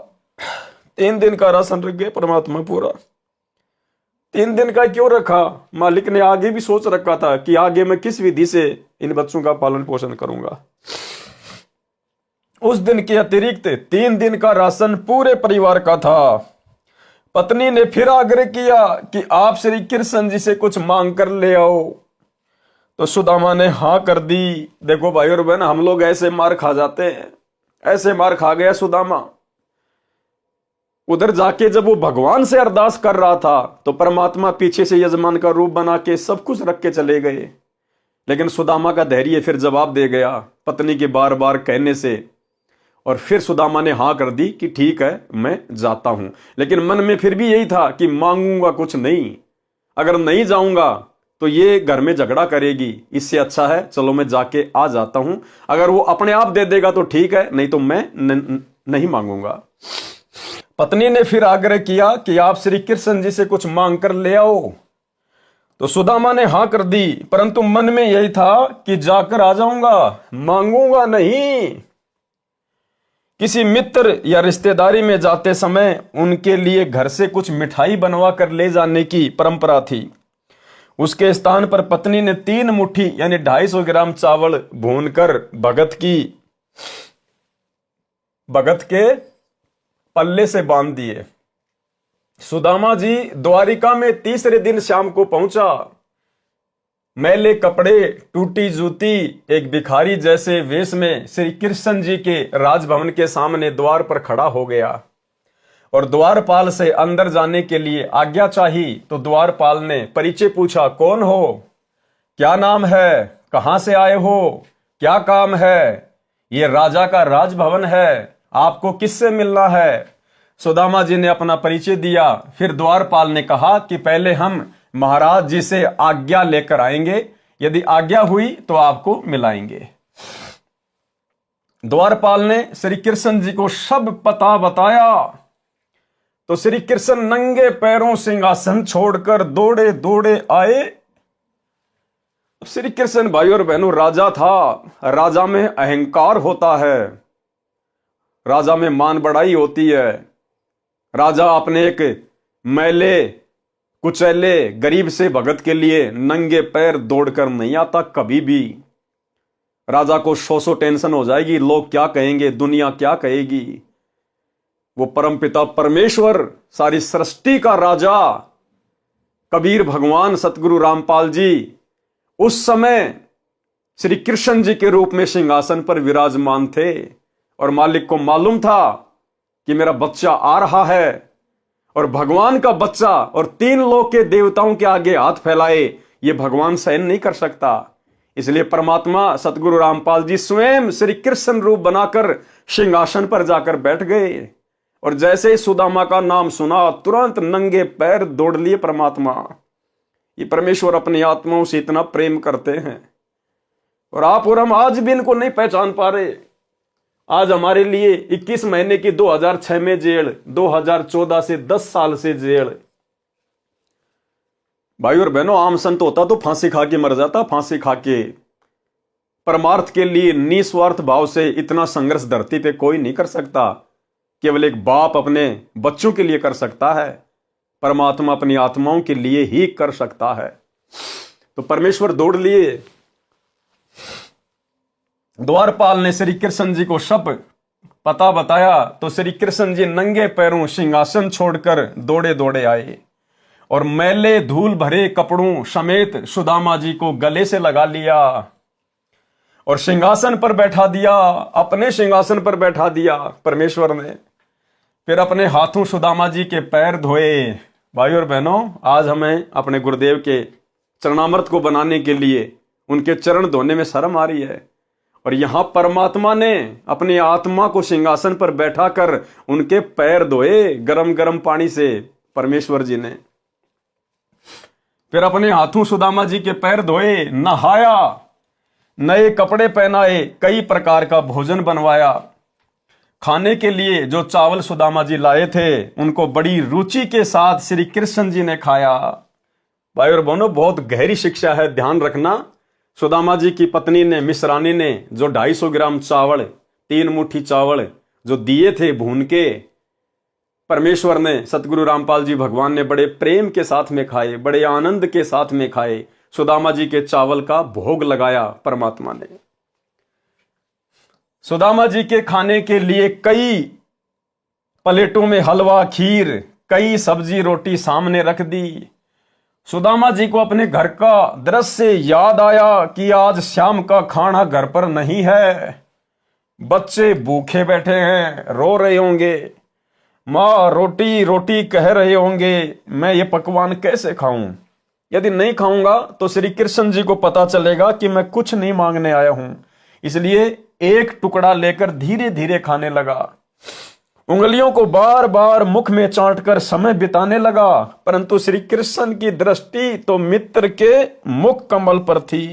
3 दिन का राशन रख गए परमात्मा पूरा। 3 दिन का क्यों रखा? मालिक ने आगे भी सोच रखा था कि आगे मैं किस विधि से इन बच्चों का पालन पोषण करूंगा। उस दिन के अतिरिक्त 3 दिन का राशन पूरे परिवार का था। पत्नी ने फिर आग्रह किया कि आप श्री कृष्ण जी से कुछ मांग कर ले आओ, तो सुदामा ने हाँ कर दी। देखो भाई और बहन, हम लोग ऐसे मार खा जाते हैं, ऐसे मार खा गया सुदामा। उधर जाके जब वो भगवान से अरदास कर रहा था तो परमात्मा पीछे से यजमान का रूप बना के सब कुछ रख के चले गए। लेकिन सुदामा का धैर्य फिर जवाब दे गया पत्नी के बार बार कहने से, और फिर सुदामा ने हाँ कर दी कि ठीक है मैं जाता हूं। लेकिन मन में फिर भी यही था कि मांगूंगा कुछ नहीं, अगर नहीं जाऊंगा तो ये घर में झगड़ा करेगी, इससे अच्छा है चलो मैं जाके आ जाता हूं। अगर वो अपने आप दे देगा तो ठीक है, नहीं तो मैं नहीं मांगूंगा। पत्नी ने फिर आग्रह किया कि आप श्री कृष्ण जी से कुछ मांग कर ले आओ। तो सुदामा ने हां कर दी, परंतु मन में यही था कि जाकर आ जाऊंगा, मांगूंगा नहीं। किसी मित्र या रिश्तेदारी में जाते समय उनके लिए घर से कुछ मिठाई बनवा कर ले जाने की परंपरा थी। उसके स्थान पर पत्नी ने 3 मुट्ठी यानी 250 ग्राम चावल भूनकर भगत के पल्ले से बांध दिए। सुदामा जी द्वारिका में तीसरे दिन शाम को पहुंचा। मैले कपड़े, टूटी जूती, एक भिखारी जैसे वेश में श्री कृष्ण जी के राजभवन के सामने द्वार पर खड़ा हो गया और द्वारपाल से अंदर जाने के लिए आज्ञा चाही। तो द्वारपाल ने परिचय पूछा, कौन हो, क्या नाम है, कहां से आए हो, क्या काम है? ये राजा का राजभवन है, आपको किससे मिलना है? सुदामा जी ने अपना परिचय दिया। फिर द्वारपाल ने कहा कि पहले हम महाराज जी से आज्ञा लेकर आएंगे, यदि आज्ञा हुई तो आपको मिलाएंगे। द्वारपाल ने श्री कृष्ण जी को सब पता बताया। तो श्री कृष्ण नंगे पैरों सिंहासन छोड़कर दौड़े दौड़े आए। श्री कृष्ण भाई और बहनों राजा था, राजा में अहंकार होता है, राजा में मान बढ़ाई होती है। राजा अपने एक मैले कुचैले गरीब से भगत के लिए नंगे पैर दौड़कर नहीं आता कभी भी। राजा को सौ टेंशन हो जाएगी, लोग क्या कहेंगे, दुनिया क्या कहेगी। वो परमपिता परमेश्वर, सारी सृष्टि का राजा कबीर भगवान सतगुरु रामपाल जी उस समय श्री कृष्ण जी के रूप में सिंहासन पर विराजमान थे और मालिक को मालूम था कि मेरा बच्चा आ रहा है। और भगवान का बच्चा और 3 लोक के देवताओं के आगे हाथ फैलाए, ये भगवान सहन नहीं कर सकता। इसलिए परमात्मा सतगुरु रामपाल जी स्वयं श्री कृष्ण रूप बनाकर सिंहासन पर जाकर बैठ गए। और जैसे ही सुदामा का नाम सुना, तुरंत नंगे पैर दौड़ लिए परमात्मा। ये परमेश्वर अपनी आत्माओं से इतना प्रेम करते हैं और आप और हम आज भी इनको नहीं पहचान पा रहे। आज हमारे लिए 21 महीने की 2006 में जेल, 2014 से 10 साल से जेल। भाई और बहनों, आम संत होता तो फांसी खा के मर जाता, फांसी खा के। परमार्थ के लिए निस्वार्थ भाव से इतना संघर्ष धरती पे कोई नहीं कर सकता। केवल एक बाप अपने बच्चों के लिए कर सकता है, परमात्मा अपनी आत्माओं के लिए ही कर सकता है। तो परमेश्वर दौड़ लिए। द्वारपाल ने श्री कृष्ण जी को सब पता बताया। तो श्री कृष्ण जी नंगे पैरों सिंहासन छोड़कर दौड़े दौड़े आए और मैले धूल भरे कपड़ों समेत सुदामा जी को गले से लगा लिया और सिंहासन पर बैठा दिया, अपने सिंहासन पर बैठा दिया परमेश्वर ने। फिर अपने हाथों सुदामा जी के पैर धोए। भाई और बहनों, आज हमें अपने गुरुदेव के चरणामृत को बनाने के लिए उनके चरण धोने में शर्म आ रही है। और यहां परमात्मा ने अपनी आत्मा को सिंहासन पर बैठा कर उनके पैर धोए गरम गरम पानी से परमेश्वर जी ने। फिर अपने हाथों सुदामा जी के पैर धोए, नहाया, नए कपड़े पहनाए, कई प्रकार का भोजन बनवाया। खाने के लिए जो चावल सुदामा जी लाए थे उनको बड़ी रुचि के साथ श्री कृष्ण जी ने खाया। भाई और बहनों, बहुत गहरी शिक्षा है, ध्यान रखना। सुदामा जी की पत्नी ने, मिश्रानी ने जो 250 ग्राम चावल, 3 मुट्ठी चावल जो दिए थे भून के, परमेश्वर ने, सतगुरु रामपाल जी भगवान ने बड़े प्रेम के साथ में खाए, बड़े आनंद के साथ में खाए। सुदामा जी के चावल का भोग लगाया परमात्मा ने। सुदामा जी के खाने के लिए कई प्लेटों में हलवा, खीर, कई सब्जी रोटी सामने रख दी। सुदामा जी को अपने घर का दृश्य याद आया कि आज शाम का खाना घर पर नहीं है, बच्चे भूखे बैठे हैं, रो रहे होंगे, माँ रोटी रोटी कह रहे होंगे, मैं ये पकवान कैसे खाऊं? यदि नहीं खाऊंगा तो श्री कृष्ण जी को पता चलेगा कि मैं कुछ नहीं मांगने आया हूं। इसलिए एक टुकड़ा लेकर धीरे धीरे खाने लगा, उंगलियों को बार बार मुख में चाटकर समय बिताने लगा। परंतु श्री कृष्ण की दृष्टि तो मित्र के मुख कमल पर थी।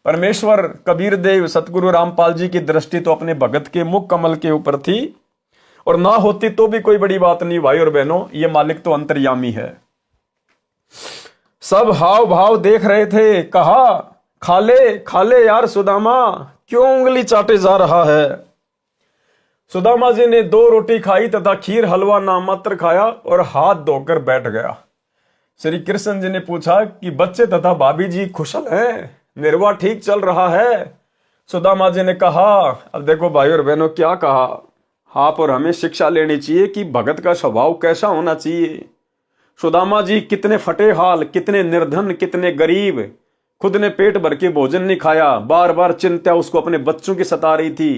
परमेश्वर कबीर देव सतगुरु रामपाल जी की दृष्टि तो अपने भगत के मुख कमल के ऊपर थी। और ना होती तो भी कोई बड़ी बात नहीं भाई और बहनों, ये मालिक तो अंतर्यामी है। सब हाव भाव देख रहे थे, कहा खा ले यार सुदामा, क्यों उंगली चाटे जा रहा है। सुदामा जी ने 2 रोटी खाई तथा खीर हलवा नामात्र खाया और हाथ धोकर बैठ गया। श्री कृष्ण जी ने पूछा कि बच्चे तथा भाभी जी कुशल हैं, निर्वाह ठीक चल रहा है। सुदामा जी ने कहा, अब देखो भाई और बहनों क्या कहा, आप और हमें शिक्षा लेनी चाहिए कि भगत का स्वभाव कैसा होना चाहिए। सुदामा जी कितने फटे हाल, कितने निर्धन, कितने गरीब, खुद ने पेट भर के भोजन नहीं खाया, बार बार चिंता उसको अपने बच्चों की सता रही थी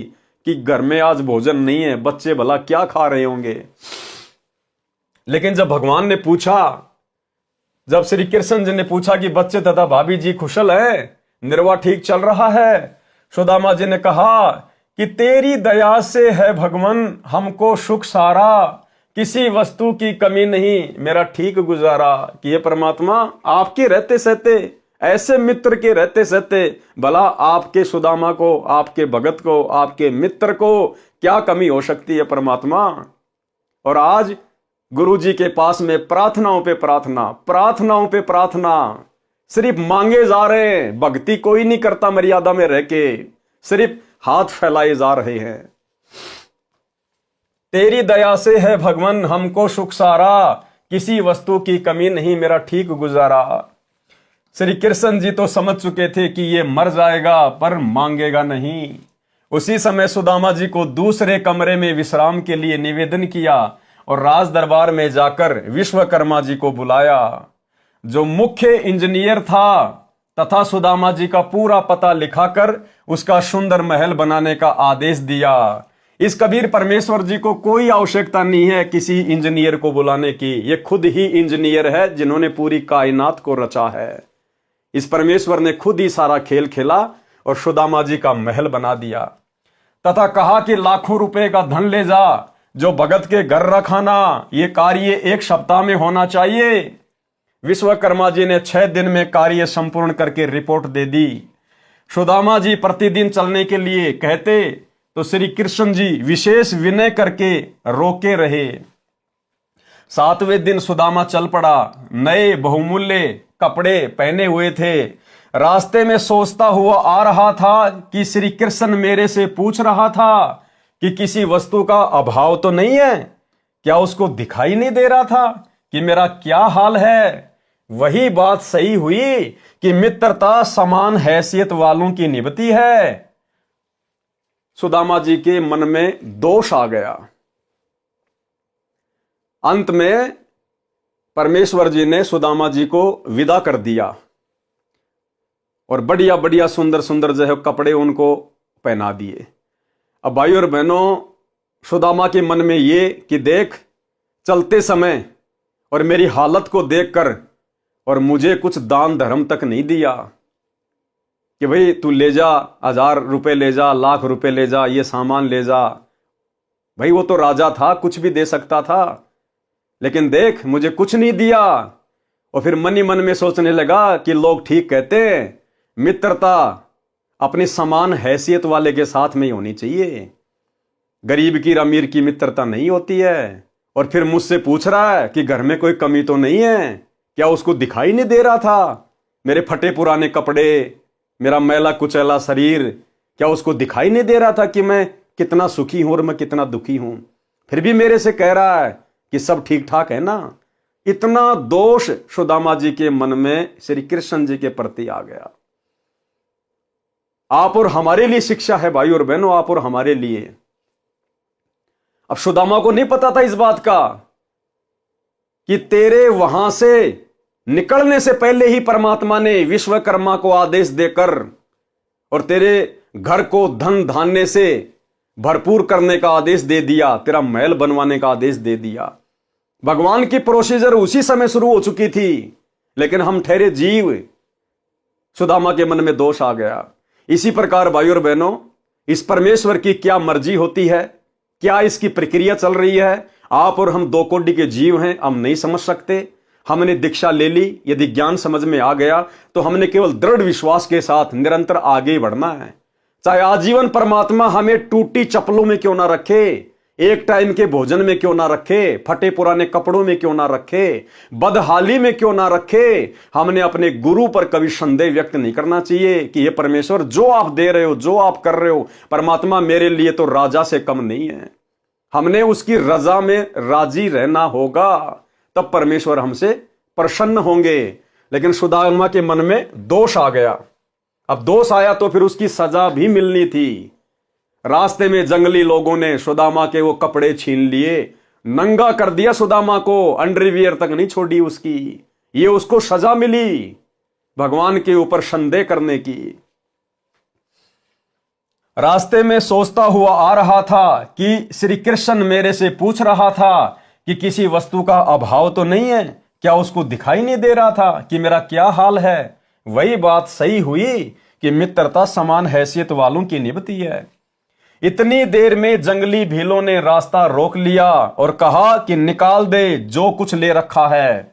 कि घर में आज भोजन नहीं है, बच्चे भला क्या खा रहे होंगे। लेकिन जब भगवान ने पूछा, जब श्री कृष्ण जी ने पूछा कि बच्चे तथा भाभी जी कुशल है, निर्वाह ठीक चल रहा है, सुदामा जी ने कहा कि तेरी दया से है भगवान हमको सुख सारा, किसी वस्तु की कमी नहीं, मेरा ठीक गुजारा। कि ये परमात्मा आपके रहते सहते, ऐसे मित्र के रहते सहते भला आपके सुदामा को, आपके भगत को, आपके मित्र को क्या कमी हो सकती है परमात्मा। और आज गुरु जी के पास में प्रार्थनाओं पे प्रार्थना, प्रार्थनाओं पे प्रार्थना, सिर्फ मांगे जा रहे हैं, भक्ति कोई नहीं करता मर्यादा में रह के, सिर्फ हाथ फैलाए जा रहे हैं। तेरी दया से है भगवान हमको सुख सारा, किसी वस्तु की कमी नहीं, मेरा ठीक गुजारा। श्री कृष्ण जी तो समझ चुके थे कि ये मर जाएगा पर मांगेगा नहीं। उसी समय सुदामा जी को दूसरे कमरे में विश्राम के लिए निवेदन किया और राज दरबार में जाकर विश्वकर्मा जी को बुलाया, जो मुख्य इंजीनियर था, तथा सुदामा जी का पूरा पता लिखाकर उसका सुंदर महल बनाने का आदेश दिया। इस कबीर परमेश्वर जी को कोई आवश्यकता नहीं है किसी इंजीनियर को बुलाने की, ये खुद ही इंजीनियर है जिन्होंने पूरी कायनात को रचा है। इस परमेश्वर ने खुद ही सारा खेल खेला और सुदामा जी का महल बना दिया, तथा कहा कि लाखों रुपए का धन ले जा, जो भगत के घर रखाना, ये कार्य 1 सप्ताह में होना चाहिए। विश्वकर्मा जी ने 6 दिन में कार्य संपूर्ण करके रिपोर्ट दे दी। सुदामा जी प्रतिदिन चलने के लिए कहते तो श्री कृष्ण जी विशेष विनय करके रोके रहे। 7वें दिन सुदामा चल पड़ा, नए बहुमूल्य कपड़े पहने हुए थे। रास्ते में सोचता हुआ आ रहा था कि श्री कृष्ण मेरे से पूछ रहा था कि किसी वस्तु का अभाव तो नहीं है, क्या उसको दिखाई नहीं दे रहा था कि मेरा क्या हाल है। वही बात सही हुई कि मित्रता समान हैसियत वालों की निभती है। सुदामा जी के मन में दोष आ गया। अंत में परमेश्वर जी ने सुदामा जी को विदा कर दिया और बढ़िया बढ़िया सुंदर सुंदर जो है कपड़े उनको पहना दिए। अब भाई और बहनों, सुदामा के मन में ये कि देख, चलते समय और मेरी हालत को देखकर और मुझे कुछ दान धर्म तक नहीं दिया कि भाई तू ले जा, 1000 रुपए ले जा, लाख रुपए ले जा, ये सामान ले जा। भाई वो तो राजा था, कुछ भी दे सकता था, लेकिन देख मुझे कुछ नहीं दिया। और फिर मन ही मन में सोचने लगा कि लोग ठीक कहते हैं, मित्रता अपनी समान हैसियत वाले के साथ में ही होनी चाहिए, गरीब की अमीर की मित्रता नहीं होती है। और फिर मुझसे पूछ रहा है कि घर में कोई कमी तो नहीं है, क्या उसको दिखाई नहीं दे रहा था मेरे फटे पुराने कपड़े, मेरा मैला कुचैला शरीर, क्या उसको दिखाई नहीं दे रहा था कि मैं कितना सुखी हूं और मैं कितना दुखी हूं। फिर भी मेरे से कह रहा है कि सब ठीक ठाक है ना। इतना दोष सुदामा जी के मन में श्री कृष्ण जी के प्रति आ गया। आप और हमारे लिए शिक्षा है भाई और बहनों, आप और हमारे लिए। अब सुदामा को नहीं पता था इस बात का कि तेरे वहां से निकलने से पहले ही परमात्मा ने विश्वकर्मा को आदेश देकर और तेरे घर को धन धान्य से भरपूर करने का आदेश दे दिया, तेरा महल बनवाने का आदेश दे दिया। भगवान की प्रोसीजर उसी समय शुरू हो चुकी थी, लेकिन हम ठहरे जीव। सुदामा के मन में दोष आ गया। इसी प्रकार भाई और बहनों, इस परमेश्वर की क्या मर्जी होती है, क्या इसकी प्रक्रिया चल रही है, आप और हम 2 कोटि के जीव हैं, हम नहीं समझ सकते। हमने दीक्षा ले ली, यदि ज्ञान समझ में आ गया तो हमने केवल दृढ़ विश्वास के साथ निरंतर आगे बढ़ना है। चाहे आजीवन परमात्मा हमें टूटी चप्पलों में क्यों ना रखे, एक टाइम के भोजन में क्यों ना रखे, फटे पुराने कपड़ों में क्यों ना रखे, बदहाली में क्यों ना रखे। हमने अपने गुरु पर कभी संदेह व्यक्त नहीं करना चाहिए कि ये परमेश्वर जो आप दे रहे हो, जो आप कर रहे हो, परमात्मा मेरे लिए तो राजा से कम नहीं है। हमने उसकी रजा में राजी रहना होगा, तब परमेश्वर हमसे प्रसन्न होंगे। लेकिन सुदामा के मन में दोष आ गया। अब दोष आया तो फिर उसकी सजा भी मिलनी थी। रास्ते में जंगली लोगों ने सुदामा के वो कपड़े छीन लिए, नंगा कर दिया सुदामा को, अंडरवियर तक नहीं छोड़ी उसकी। ये उसको सजा मिली भगवान के ऊपर संदेह करने की। रास्ते में सोचता हुआ आ रहा था कि श्री कृष्ण मेरे से पूछ रहा था कि किसी वस्तु का अभाव तो नहीं है। क्या उसको दिखाई नहीं दे रहा था कि मेरा क्या हाल है? वही बात सही हुई कि मित्रता समान हैसियत वालों की निभती है। इतनी देर में जंगली भीलों ने रास्ता रोक लिया और कहा कि निकाल दे जो कुछ ले रखा है।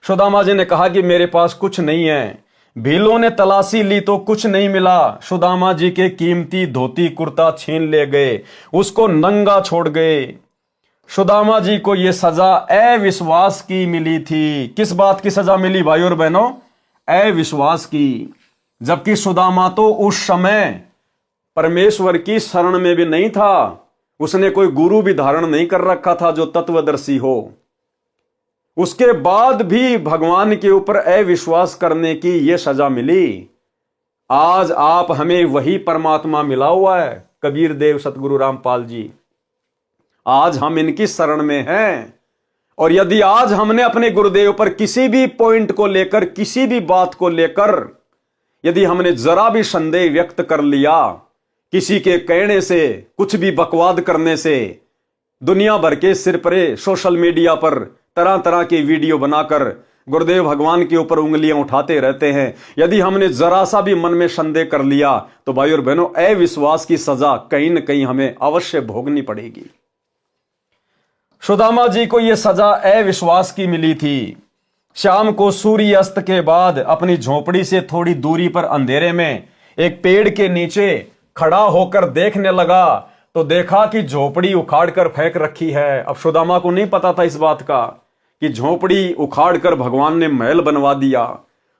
सुदामा जी ने कहा कि मेरे पास कुछ नहीं है। भीलों ने तलाशी ली तो कुछ नहीं मिला। सुदामा जी के कीमती धोती कुर्ता छीन ले गए, उसको नंगा छोड़ गए। सुदामा जी को यह सजा अविश्वास की मिली थी। किस बात की सजा मिली भाई और बहनों? अविश्वास की। जबकि सुदामा तो उस समय परमेश्वर की शरण में भी नहीं था। उसने कोई गुरु भी धारण नहीं कर रखा था जो तत्वदर्शी हो। उसके बाद भी भगवान के ऊपर अविश्वास करने की यह सजा मिली। आज आप हमें वही परमात्मा मिला हुआ है, कबीर देव सतगुरु रामपाल जी। आज हम इनकी शरण में हैं। और यदि आज हमने अपने गुरुदेव पर किसी भी पॉइंट को लेकर, किसी भी बात को लेकर यदि हमने जरा भी संदेह व्यक्त कर लिया, किसी के कहने से, कुछ भी बकवाद करने से, दुनिया भर के सिरपरे सोशल मीडिया पर तरह तरह के वीडियो बनाकर गुरुदेव भगवान के ऊपर उंगलियां उठाते रहते हैं, यदि हमने जरा सा भी मन में संदेह कर लिया तो भाई और बहनों, अविश्वास की सजा कहीं न कहीं हमें अवश्य भोगनी पड़ेगी। सुदामा जी को यह सजा अविश्वास की मिली थी। शाम को सूर्य अस्त के बाद अपनी झोपड़ी से थोड़ी दूरी पर अंधेरे में एक पेड़ के नीचे खड़ा होकर देखने लगा तो देखा कि झोपड़ी उखाड़ कर फेंक रखी है। अब सुदामा को नहीं पता था इस बात का कि झोपड़ी उखाड़ कर भगवान ने महल बनवा दिया।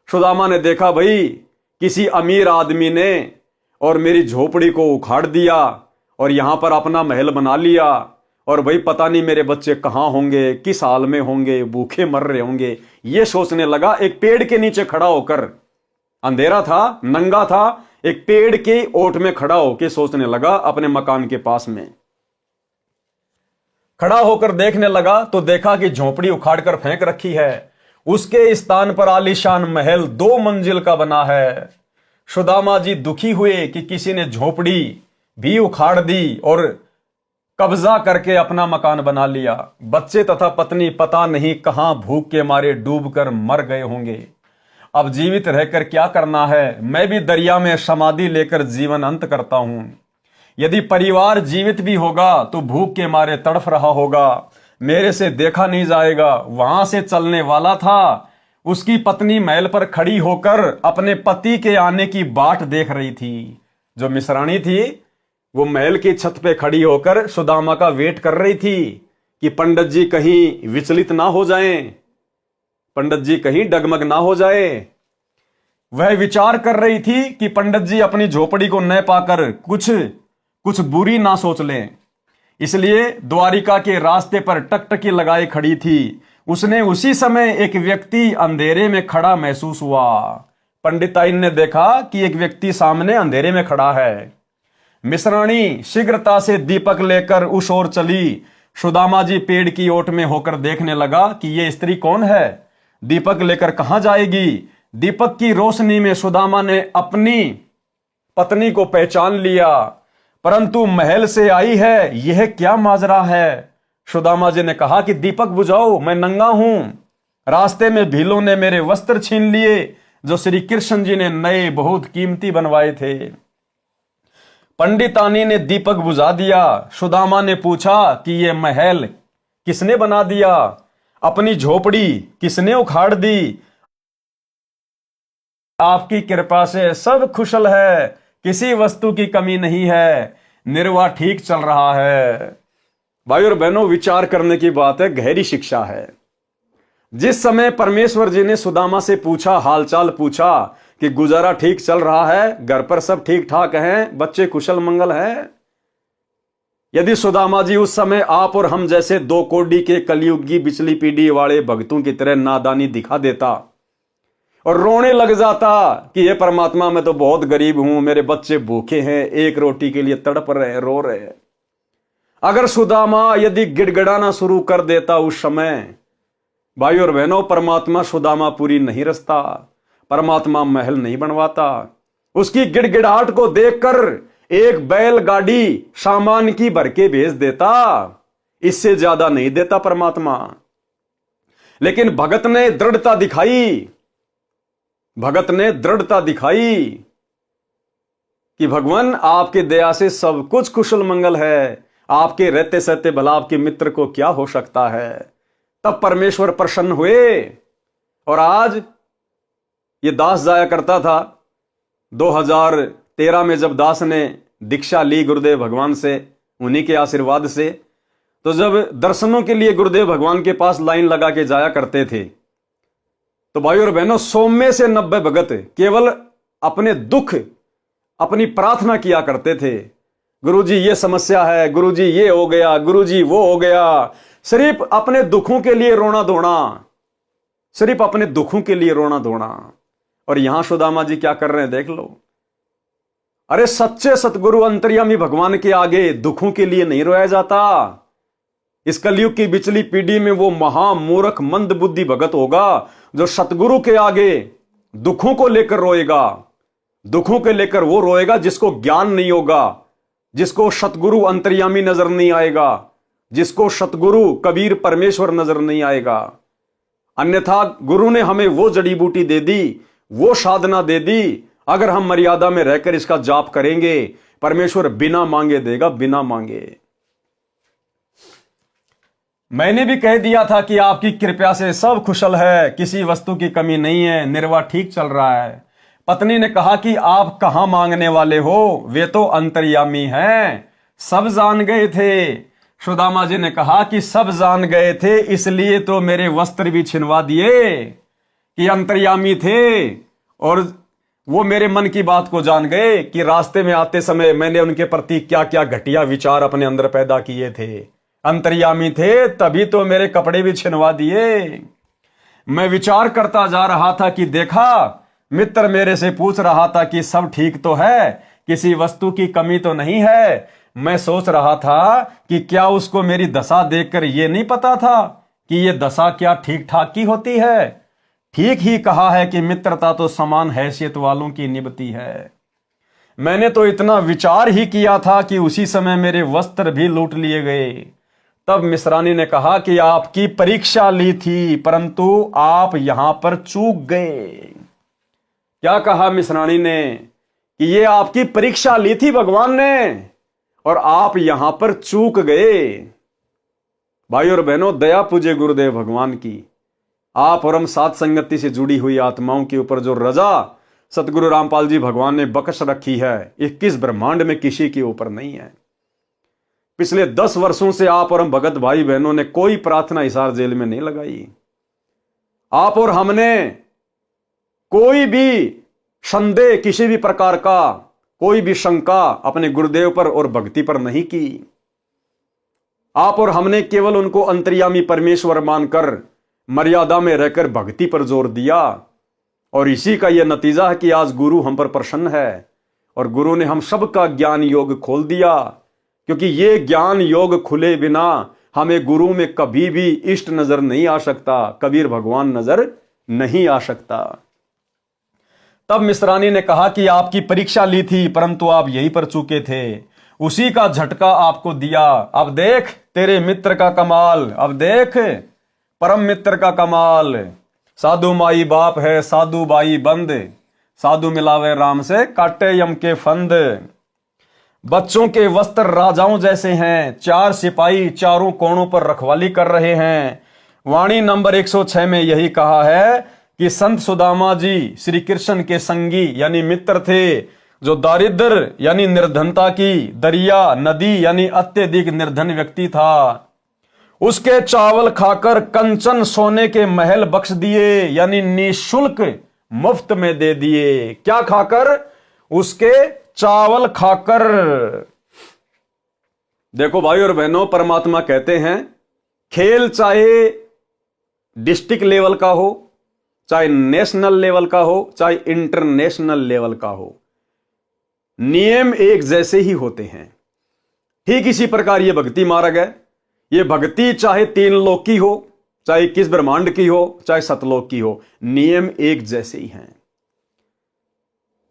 सुदामा ने देखा भाई किसी अमीर आदमी ने और मेरी झोपड़ी को उखाड़ दिया और यहां पर अपना महल बना लिया, और भाई पता नहीं मेरे बच्चे कहां होंगे, किस हाल में होंगे, भूखे मर रहे होंगे। ये सोचने लगा एक पेड़ के नीचे खड़ा होकर। अंधेरा था, नंगा था, एक पेड़ के ओट में खड़ा होकर सोचने लगा। अपने मकान के पास में खड़ा होकर देखने लगा तो देखा कि झोपड़ी उखाड़कर फेंक रखी है। उसके स्थान पर आलीशान महल 2 मंजिल का बना है। सुदामा जी दुखी हुए कि किसी ने झोपड़ी भी उखाड़ दी और कब्जा करके अपना मकान बना लिया। बच्चे तथा पत्नी पता नहीं कहां भूख के मारे डूबकर मर गए होंगे। अब जीवित रहकर क्या करना है? मैं भी दरिया में समाधि लेकर जीवन अंत करता हूं। यदि परिवार जीवित भी होगा तो भूख के मारे तड़फ रहा होगा, मेरे से देखा नहीं जाएगा। वहां से चलने वाला था, उसकी पत्नी महल पर खड़ी होकर अपने पति के आने की बाट देख रही थी। जो मिश्राणी थी वो महल की छत पे खड़ी होकर सुदामा का वेट कर रही थी कि पंडित जी कहीं विचलित ना हो जाएं, पंडित जी कहीं डगमग ना हो जाए। वह विचार कर रही थी कि पंडित जी अपनी झोपड़ी को न पाकर कुछ बुरी ना सोच लें। इसलिए द्वारिका के रास्ते पर टकटकी लगाए खड़ी थी। उसने उसी समय एक व्यक्ति अंधेरे में खड़ा महसूस हुआ। पंडिताइन ने देखा कि एक व्यक्ति सामने अंधेरे में खड़ा है। मिश्राणी शीघ्रता से दीपक लेकर उस ओर चली। सुदामा जी पेड़ की ओट में होकर देखने लगा कि यह स्त्री कौन है, दीपक लेकर कहां जाएगी। दीपक की रोशनी में सुदामा ने अपनी पत्नी को पहचान लिया, परंतु महल से आई है, यह क्या माजरा है। सुदामा जी ने कहा कि दीपक बुझाओ, मैं नंगा हूं। रास्ते में भीलों ने मेरे वस्त्र छीन लिए जो श्री कृष्ण जी ने नए बहुत कीमती बनवाए थे। पंडितानी ने दीपक बुझा दिया। सुदामा ने पूछा कि यह महल किसने बना दिया, अपनी झोपड़ी किसने उखाड़ दी। आपकी कृपा से सब कुशल है, किसी वस्तु की कमी नहीं है, निर्वाह ठीक चल रहा है। भाई और बहनों, विचार करने की बात है, गहरी शिक्षा है। जिस समय परमेश्वर जी ने सुदामा से पूछा, हालचाल पूछा कि गुजारा ठीक चल रहा है, घर पर सब ठीक ठाक हैं, बच्चे कुशल मंगल हैं, यदि सुदामा जी उस समय आप और हम जैसे 2 कोड़ी के कलयुगी बिचली पीढ़ी वाले भक्तों की तरह नादानी दिखा देता और रोने लग जाता कि हे परमात्मा, मैं तो बहुत गरीब हूं, मेरे बच्चे भूखे हैं, एक रोटी के लिए तड़प रहे, रो रहे हैं। अगर सुदामा यदि गिड़गिड़ाना शुरू कर देता उस समय, भाई और बहनों, परमात्मा सुदामा पूरी नहीं रचता, परमात्मा महल नहीं बनवाता। उसकी गिड़गिड़ाहट को देखकर एक बैलगाड़ी सामान की भर के भेज देता, इससे ज्यादा नहीं देता परमात्मा। लेकिन भगत ने दृढ़ता दिखाई, भगत ने दृढ़ता दिखाई कि भगवान आपके दया से सब कुछ कुशल मंगल है, आपके रहते सहते भला आपके मित्र को क्या हो सकता है। तब परमेश्वर प्रसन्न हुए। और आज ये दास जाया करता था 2013 में, जब दास ने दीक्षा ली गुरुदेव भगवान से, उन्हीं के आशीर्वाद से, तो जब दर्शनों के लिए गुरुदेव भगवान के पास लाइन लगा के जाया करते थे, तो भाई और बहनों, 100 में से 90 भगत केवल अपने दुख, अपनी प्रार्थना किया करते थे। गुरुजी ये समस्या है, गुरुजी ये हो गया, गुरुजी वो हो गया। सिर्फ अपने दुखों के लिए रोना धोना, सिर्फ अपने दुखों के लिए रोना धोना। और यहां सुदामा जी क्या कर रहे हैं, देख लो। अरे सच्चे सतगुरु अंतर्यामी भगवान के आगे दुखों के लिए नहीं रोया जाता। इस कलयुग की बिचली पीढ़ी में वो महामूर्ख मंद बुद्धि भगत होगा जो सतगुरु के आगे दुखों को लेकर रोएगा। दुखों के लेकर वो रोएगा जिसको ज्ञान नहीं होगा, जिसको सतगुरु अंतर्यामी नजर नहीं आएगा, जिसको सतगुरु कबीर परमेश्वर नजर नहीं आएगा। अन्यथा गुरु ने हमें वो जड़ी बूटी दे दी, वो साधना दे दी, अगर हम मर्यादा में रहकर इसका जाप करेंगे, परमेश्वर बिना मांगे देगा, बिना मांगे। मैंने भी कह दिया था कि आपकी कृपा से सब कुशल है, किसी वस्तु की कमी नहीं है, निर्वाह ठीक चल रहा है। पत्नी ने कहा कि आप कहां मांगने वाले हो, वे तो अंतर्यामी हैं, सब जान गए थे। सुदामा जी ने कहा कि सब जान गए थे, इसलिए तो मेरे वस्त्र भी छिनवा दिए कि अंतर्यामी थे। और वो मेरे मन की बात को जान गए कि रास्ते में आते समय मैंने उनके प्रति क्या क्या घटिया विचार अपने अंदर पैदा किए थे। अंतर्यामी थे तभी तो मेरे कपड़े भी छिनवा दिए। मैं विचार करता जा रहा था कि देखा, मित्र मेरे से पूछ रहा था कि सब ठीक तो है, किसी वस्तु की कमी तो नहीं है। मैं सोच रहा था कि क्या उसको मेरी दशा देखकर यह नहीं पता था कि यह दशा क्या ठीक ठाक की होती है। ठीक ही कहा है कि मित्रता तो समान हैसियत वालों की निभती है। मैंने तो इतना विचार ही किया था कि उसी समय मेरे वस्त्र भी लूट लिए गए। तब मिश्रानी ने कहा कि आपकी परीक्षा ली थी, परंतु आप यहां पर चूक गए। क्या कहा मिश्रानी ने कि ये आपकी परीक्षा ली थी भगवान ने और आप यहां पर चूक गए। भाई और बहनों, दया पूजे गुरुदेव भगवान की। आप और हम साथ संगति से जुड़ी हुई आत्माओं के ऊपर जो रजा सतगुरु रामपाल जी भगवान ने बख्श रखी है, 21 ब्रह्मांड में किसी के ऊपर नहीं है। पिछले 10 वर्षों से आप और हम भगत भाई बहनों ने कोई प्रार्थना हिसार जेल में नहीं लगाई। आप और हमने कोई भी संदेह, किसी भी प्रकार का कोई भी शंका अपने गुरुदेव पर और भक्ति पर नहीं की। आप और हमने केवल उनको अंतर्यामी परमेश्वर मानकर मर्यादा में रहकर भक्ति पर जोर दिया। और इसी का यह नतीजा है कि आज गुरु हम पर प्रसन्न है और गुरु ने हम सबका ज्ञान योग खोल दिया। क्योंकि ये ज्ञान योग खुले बिना हमें गुरु में कभी भी इष्ट नजर नहीं आ सकता, कबीर भगवान नजर नहीं आ सकता। तब मिश्रानी ने कहा कि आपकी परीक्षा ली थी, परंतु आप यहीं पर चूके थे, उसी का झटका आपको दिया। अब देख तेरे मित्र का कमाल, अब देख परम मित्र का कमाल। साधु माई बाप है, साधु बाई बंद, साधु मिलावे राम से काटे यम के फंद। बच्चों के वस्त्र राजाओं जैसे हैं, 4 सिपाही चारों कोणों पर रखवाली कर रहे हैं। वाणी नंबर 106 में यही कहा है कि संत सुदामा जी श्री कृष्ण के संगी यानी मित्र थे, जो दारिद्र यानी निर्धनता की दरिया नदी यानी अत्यधिक निर्धन व्यक्ति था, उसके चावल खाकर कंचन सोने के महल बख्श दिए, यानी निशुल्क मुफ्त में दे दिए। क्या खाकर? उसके चावल खाकर। देखो भाई और बहनों, परमात्मा कहते हैं खेल चाहे डिस्ट्रिक्ट लेवल का हो, चाहे नेशनल लेवल का हो, चाहे इंटरनेशनल लेवल का हो, नियम एक जैसे ही होते हैं। ठीक इसी प्रकार यह भक्ति मार्ग है। यह भक्ति चाहे 3 लोक की हो, चाहे किस ब्रह्मांड की हो, चाहे सतलोक की हो, नियम एक जैसे ही हैं।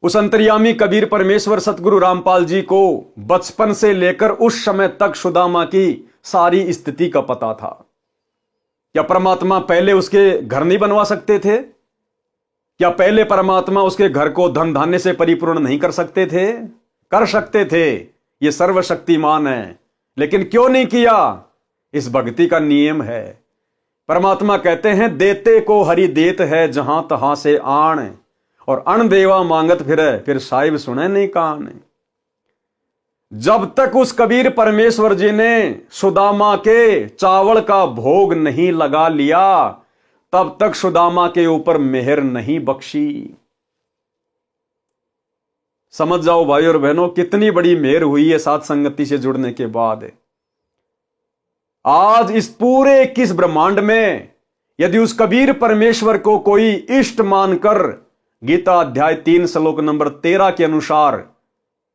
उस अंतर्यामी कबीर परमेश्वर सतगुरु रामपाल जी को बचपन से लेकर उस समय तक सुदामा की सारी स्थिति का पता था। क्या परमात्मा पहले उसके घर नहीं बनवा सकते थे? क्या पहले परमात्मा उसके घर को धन धान्य से परिपूर्ण नहीं कर सकते थे? कर सकते थे, ये सर्वशक्तिमान है, लेकिन क्यों नहीं किया? इस भक्ति का नियम है। परमात्मा कहते हैं देते को हरि देत है जहां तहां से आण, और अण देवा मांगत फिर साहिब सुने नहीं कान। जब तक उस कबीर परमेश्वर जी ने सुदामा के चावल का भोग नहीं लगा लिया, तब तक सुदामा के ऊपर मेहर नहीं बख्शी। समझ जाओ भाई और बहनों, कितनी बड़ी मेहर हुई है साथ संगति से जुड़ने के बाद। आज इस पूरे 21 ब्रह्मांड में यदि उस कबीर परमेश्वर को कोई इष्ट मानकर गीता अध्याय 3 श्लोक नंबर 13 के अनुसार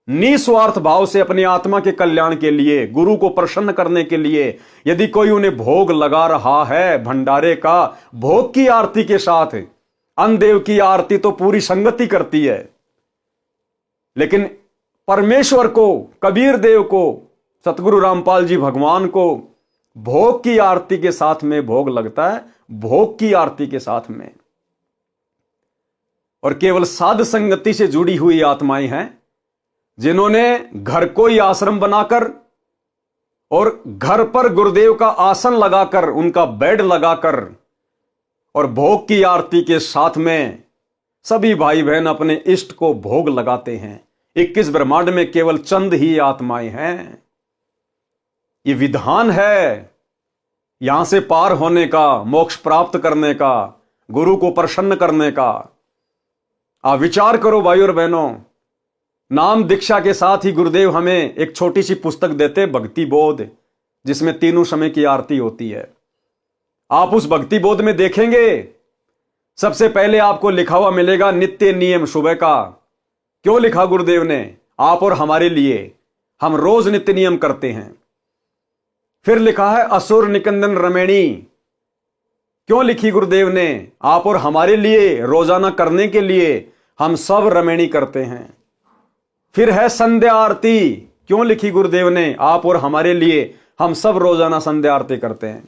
निस्वार्थ भाव से अपनी आत्मा के कल्याण के लिए, गुरु को प्रसन्न करने के लिए यदि कोई उन्हें भोग लगा रहा है भंडारे का, भोग की आरती के साथ, अन्नदेव की आरती तो पूरी संगति करती है, लेकिन परमेश्वर को, कबीर देव को, सतगुरु रामपाल जी भगवान को भोग की आरती के साथ में भोग लगता है, भोग की आरती के साथ में। और केवल साध संगति से जुड़ी हुई आत्माएं हैं जिन्होंने घर को ही आश्रम बनाकर और घर पर गुरुदेव का आसन लगाकर, उनका बेड लगाकर और भोग की आरती के साथ में सभी भाई बहन अपने इष्ट को भोग लगाते हैं। 21 ब्रह्मांड में केवल चंद ही आत्माएं हैं। ये विधान है यहां से पार होने का, मोक्ष प्राप्त करने का, गुरु को प्रसन्न करने का। आप विचार करो भाई और बहनों, नाम दीक्षा के साथ ही गुरुदेव हमें एक छोटी सी पुस्तक देते, भक्ति बोध, जिसमें तीनों समय की आरती होती है। आप उस भक्ति बोध में देखेंगे सबसे पहले आपको लिखा हुआ मिलेगा नित्य नियम सुबह का। क्यों लिखा गुरुदेव ने? आप और हमारे लिए, हम रोज नित्य नियम करते हैं। फिर लिखा है असुर निकंदन रमेणी। क्यों लिखी गुरुदेव ने? आप और हमारे लिए, रोजाना करने के लिए हम सब रमेणी करते हैं। फिर है संध्या आरती। क्यों लिखी गुरुदेव ने? आप और हमारे लिए, हम सब रोजाना संध्या आरती करते हैं।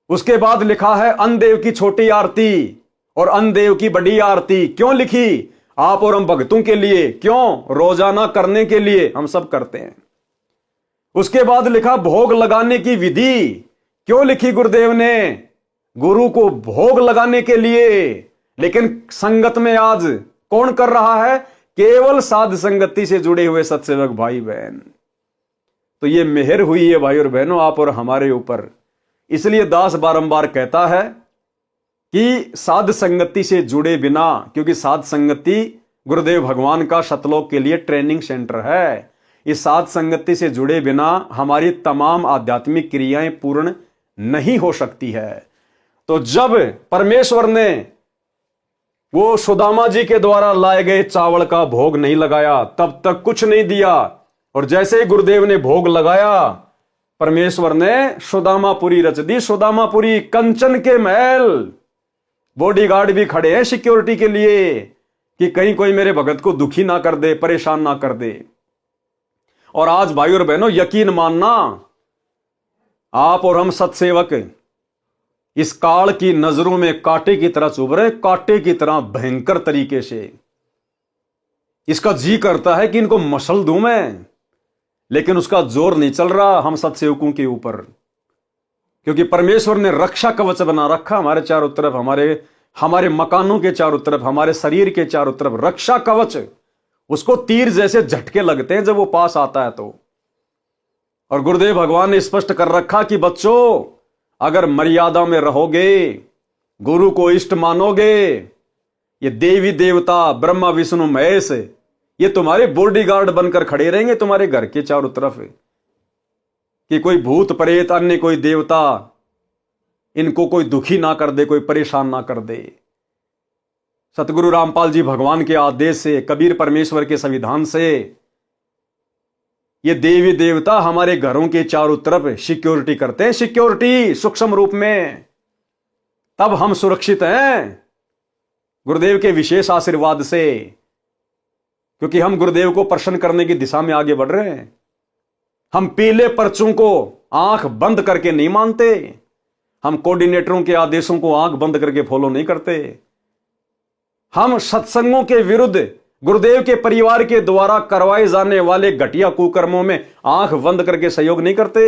उसके बाद लिखा है अन्नदेव की छोटी आरती और अन्नदेव की बड़ी आरती। क्यों लिखी? आप और हम भक्तों के लिए। क्यों? रोजाना करने के लिए हम सब करते हैं। उसके बाद लिखा भोग लगाने की विधि। क्यों लिखी गुरुदेव ने? गुरु को भोग लगाने के लिए। लेकिन संगत में आज कौन कर रहा है? केवल साध संगति से जुड़े हुए सत्सेवक भाई बहन। तो ये मेहर हुई है भाई और बहनों आप और हमारे ऊपर। इसलिए दास बारंबार कहता है कि साध संगति से जुड़े बिना, क्योंकि साध संगति गुरुदेव भगवान का सतलोक के लिए ट्रेनिंग सेंटर है, इस साध संगति से जुड़े बिना हमारी तमाम आध्यात्मिक क्रियाएं पूर्ण नहीं हो सकती है। तो जब परमेश्वर ने वो सुदामा जी के द्वारा लाए गए चावल का भोग नहीं लगाया, तब तक कुछ नहीं दिया। और जैसे ही गुरुदेव ने भोग लगाया, परमेश्वर ने सुदामापुरी रच दी। सुदामापुरी, कंचन के महल। बॉडीगार्ड भी खड़े हैं सिक्योरिटी के लिए कि कहीं कोई मेरे भगत को दुखी ना कर दे, परेशान ना कर दे। और आज भाई और बहनों यकीन मानना, आप और हम सत्सेवक इस काल की नजरों में कांटे की तरह चुभ रहे, कांटे की तरह भयंकर तरीके से। इसका जी करता है कि इनको मसल दूं मैं, लेकिन उसका जोर नहीं चल रहा हम सत्सेवकों के ऊपर, क्योंकि परमेश्वर ने रक्षा कवच बना रखा हमारे चारों तरफ, हमारे मकानों के चारों तरफ, हमारे शरीर के चारों तरफ रक्षा कवच। उसको तीर जैसे झटके लगते हैं जब वो पास आता है तो। और गुरुदेव भगवान ने स्पष्ट कर रखा कि बच्चों, अगर मर्यादा में रहोगे, गुरु को इष्ट मानोगे, ये देवी देवता ब्रह्मा विष्णु महेश ये तुम्हारे बॉडीगार्ड बनकर खड़े रहेंगे तुम्हारे घर के चारों तरफ, कि कोई भूत प्रेत अन्य कोई देवता इनको कोई दुखी ना कर दे, कोई परेशान ना कर दे। सतगुरु रामपाल जी भगवान के आदेश से, कबीर परमेश्वर के संविधान से ये देवी देवता हमारे घरों के चारों तरफ सिक्योरिटी करते हैं, सिक्योरिटी सूक्ष्म रूप में। तब हम सुरक्षित हैं गुरुदेव के विशेष आशीर्वाद से, क्योंकि हम गुरुदेव को प्रसन्न करने की दिशा में आगे बढ़ रहे हैं। हम पीले पर्चों को आंख बंद करके नहीं मानते, हम कोऑर्डिनेटरों के आदेशों को आंख बंद करके फॉलो नहीं करते, हम सत्संगों के विरुद्ध गुरुदेव के परिवार के द्वारा करवाए जाने वाले घटिया कुकर्मों में आंख बंद करके सहयोग नहीं करते।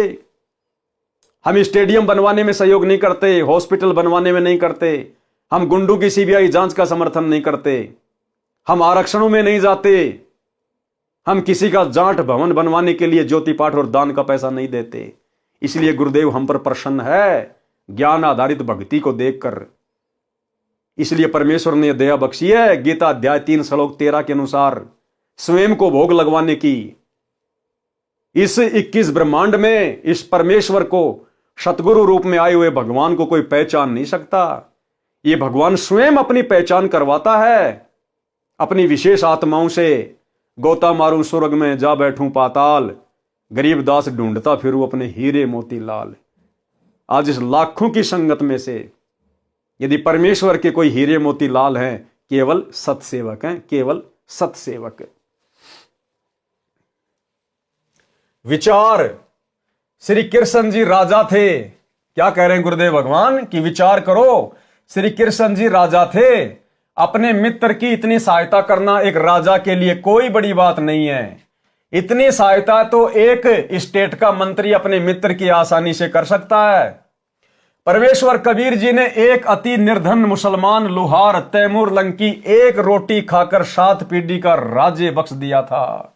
हम स्टेडियम बनवाने में सहयोग नहीं करते, हॉस्पिटल बनवाने में नहीं करते, हम गुंडों की सीबीआई जांच का समर्थन नहीं करते, हम आरक्षणों में नहीं जाते, हम किसी का जाट भवन बनवाने के लिए ज्योति पाठ और दान का पैसा नहीं देते। इसलिए गुरुदेव हम पर प्रसन्न है ज्ञान आधारित भक्ति को देखकर। इसलिए परमेश्वर ने दया बख्शी है गीता अध्याय 3 श्लोक 13 के अनुसार स्वयं को भोग लगवाने की। इस 21 ब्रह्मांड में इस परमेश्वर को, सतगुरु रूप में आए हुए भगवान को कोई पहचान नहीं सकता। ये भगवान स्वयं अपनी पहचान करवाता है अपनी विशेष आत्माओं से। गोता मारूं स्वर्ग में, जा बैठूं पाताल, गरीबदास ढूंढता फिरूं अपने हीरे मोती लाल। आज इस लाखों की संगत में से यदि परमेश्वर के कोई हीरे मोती लाल हैं, केवल सत्सेवक हैं, केवल सत्सेवक। विचार, श्री कृष्ण जी राजा थे। क्या कह रहे हैं गुरुदेव भगवान कि विचार करो, श्री कृष्ण जी राजा थे। अपने मित्र की इतनी सहायता करना एक राजा के लिए कोई बड़ी बात नहीं है। इतनी सहायता तो एक स्टेट का मंत्री अपने मित्र की आसानी से कर सकता है। परमेश्वर कबीर जी ने एक अति निर्धन मुसलमान लोहार तैमूर लंग की एक रोटी खाकर 7 पीढ़ी का राज्य बख्श दिया था।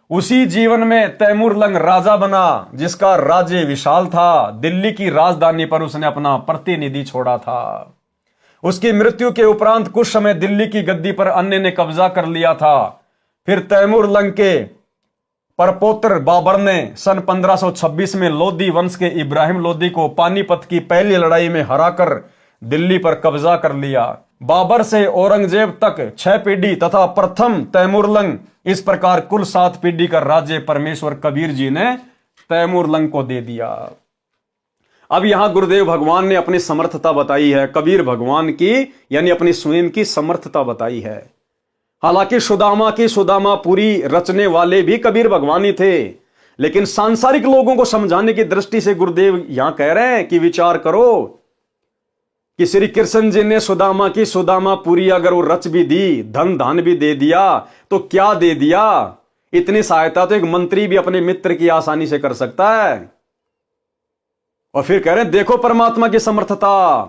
उसी जीवन में तैमूर लंग राजा बना, जिसका राज्य विशाल था। दिल्ली की राजधानी पर उसने अपना प्रतिनिधि छोड़ा था। उसकी मृत्यु के उपरांत कुछ समय दिल्ली की गद्दी पर अन्य ने कब्जा कर लिया था। फिर तैमूर लंग के परपोत्र बाबर ने सन 1526 में लोधी वंश के इब्राहिम लोधी को पानीपत की पहली लड़ाई में हराकर दिल्ली पर कब्जा कर लिया। बाबर से औरंगजेब तक 6 पीढ़ी तथा प्रथम तैमूर लंग, इस प्रकार कुल 7 पीढ़ी का राज्य परमेश्वर कबीर जी ने तैमूर लंग को दे दिया। अब यहां गुरुदेव भगवान ने अपनी समर्थता बताई है, कबीर भगवान की यानी अपनी स्वयं की समर्थता बताई है। हालांकि सुदामापुरी रचने वाले भी कबीर भगवान ही थे, लेकिन सांसारिक लोगों को समझाने की दृष्टि से गुरुदेव यहां कह रहे हैं कि विचार करो कि श्री कृष्ण जी ने सुदामापुरी अगर वो रच भी दी, धन धान भी दे दिया, तो क्या दे दिया? इतनी सहायता तो एक मंत्री भी अपने मित्र की आसानी से कर सकता है। और फिर कह रहे हैं देखो परमात्मा की समर्थता।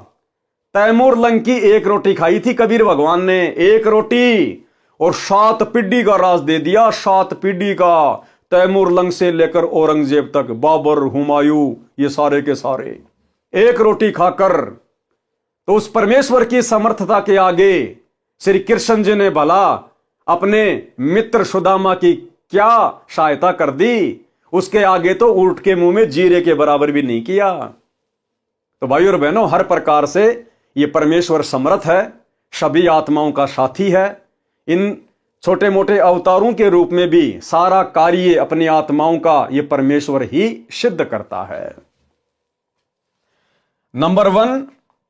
तैमूर लंग की एक रोटी खाई थी कबीर भगवान ने, एक रोटी, और 7 पीढ़ी का राज दे दिया। 7 पीढ़ी का, तैमूर लंग से लेकर औरंगजेब तक, बाबर, हुमायूं, ये सारे के सारे एक रोटी खाकर। तो उस परमेश्वर की समर्थता के आगे श्री कृष्ण जी ने भला अपने मित्र सुदामा की क्या सहायता कर दी? उसके आगे तो ऊंट के मुंह में जीरे के बराबर भी नहीं किया। तो भाई और बहनों, हर प्रकार से ये परमेश्वर समर्थ है, सभी आत्माओं का साथी है। इन छोटे मोटे अवतारों के रूप में भी सारा कार्य अपनी आत्माओं का ये परमेश्वर ही सिद्ध करता है। नंबर 1,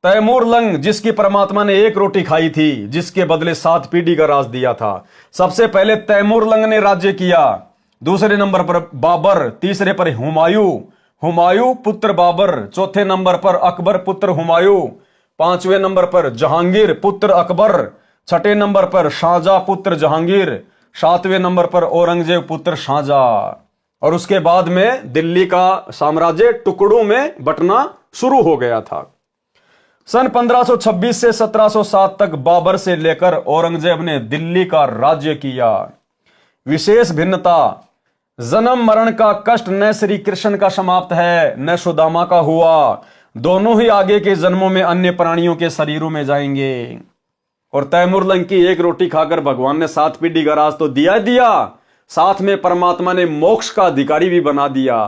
तैमूर लंग, जिसकी परमात्मा ने एक रोटी खाई थी, जिसके बदले 7 पीढ़ी का राज दिया था। सबसे पहले तैमूर लंग ने राज्य किया। दूसरे नंबर पर बाबर, तीसरे पर हुमायूं पुत्र बाबर, चौथे नंबर पर अकबर पुत्र हुमायूं, 5वें नंबर पर जहांगीर पुत्र अकबर, 6ठे नंबर पर शाहजहां पुत्र जहांगीर, 7वें नंबर पर औरंगजेब पुत्र शाहजहां। और उसके बाद में दिल्ली का साम्राज्य टुकड़ों में बंटना शुरू हो गया था। सन 1526 से 1707 तक बाबर से लेकर औरंगजेब ने दिल्ली का राज्य किया। विशेष भिन्नता, जन्म मरण का कष्ट न श्री कृष्ण का समाप्त है न सुदामा का हुआ, दोनों ही आगे के जन्मों में अन्य प्राणियों के शरीरों में जाएंगे। और तैमूर लंग की एक रोटी खाकर भगवान ने 7 पीढ़ी का राज तो दिया ही दिया, साथ में परमात्मा ने मोक्ष का अधिकारी भी बना दिया।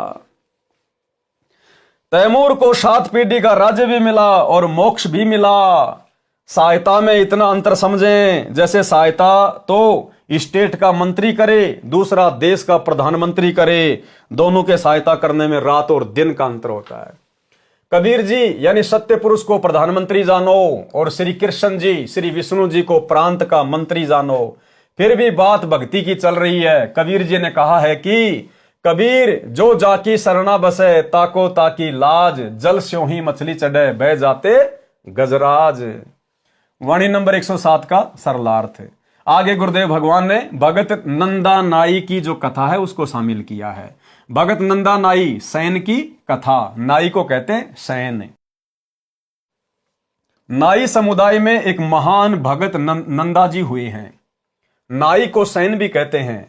तैमूर को 7 पीढ़ी का राज्य भी मिला और मोक्ष भी मिला। सहायता में इतना अंतर समझें, जैसे सहायता तो स्टेट का मंत्री करे, दूसरा देश का प्रधानमंत्री करे, दोनों के सहायता करने में रात और दिन का अंतर होता है। कबीर जी यानी सत्य पुरुष को प्रधानमंत्री जानो और श्री कृष्ण जी श्री विष्णु जी को प्रांत का मंत्री जानो। फिर भी बात भक्ति की चल रही है। कबीर जी ने कहा है कि कबीर जो जाकी शरणा बसे, ताको ताकी लाज, जल स्यों ही मछली चढ़े, बह जाते गजराज। वाणी नंबर 107 का सरलार्थ। आगे गुरुदेव भगवान ने भगत नंदा नाई की जो कथा है उसको शामिल किया है। भगत नंदा नाई सैन की कथा, नाई को कहते हैं सैन। नाई समुदाय में एक महान भगत नंदा जी हुए हैं। नाई को सैन भी कहते हैं।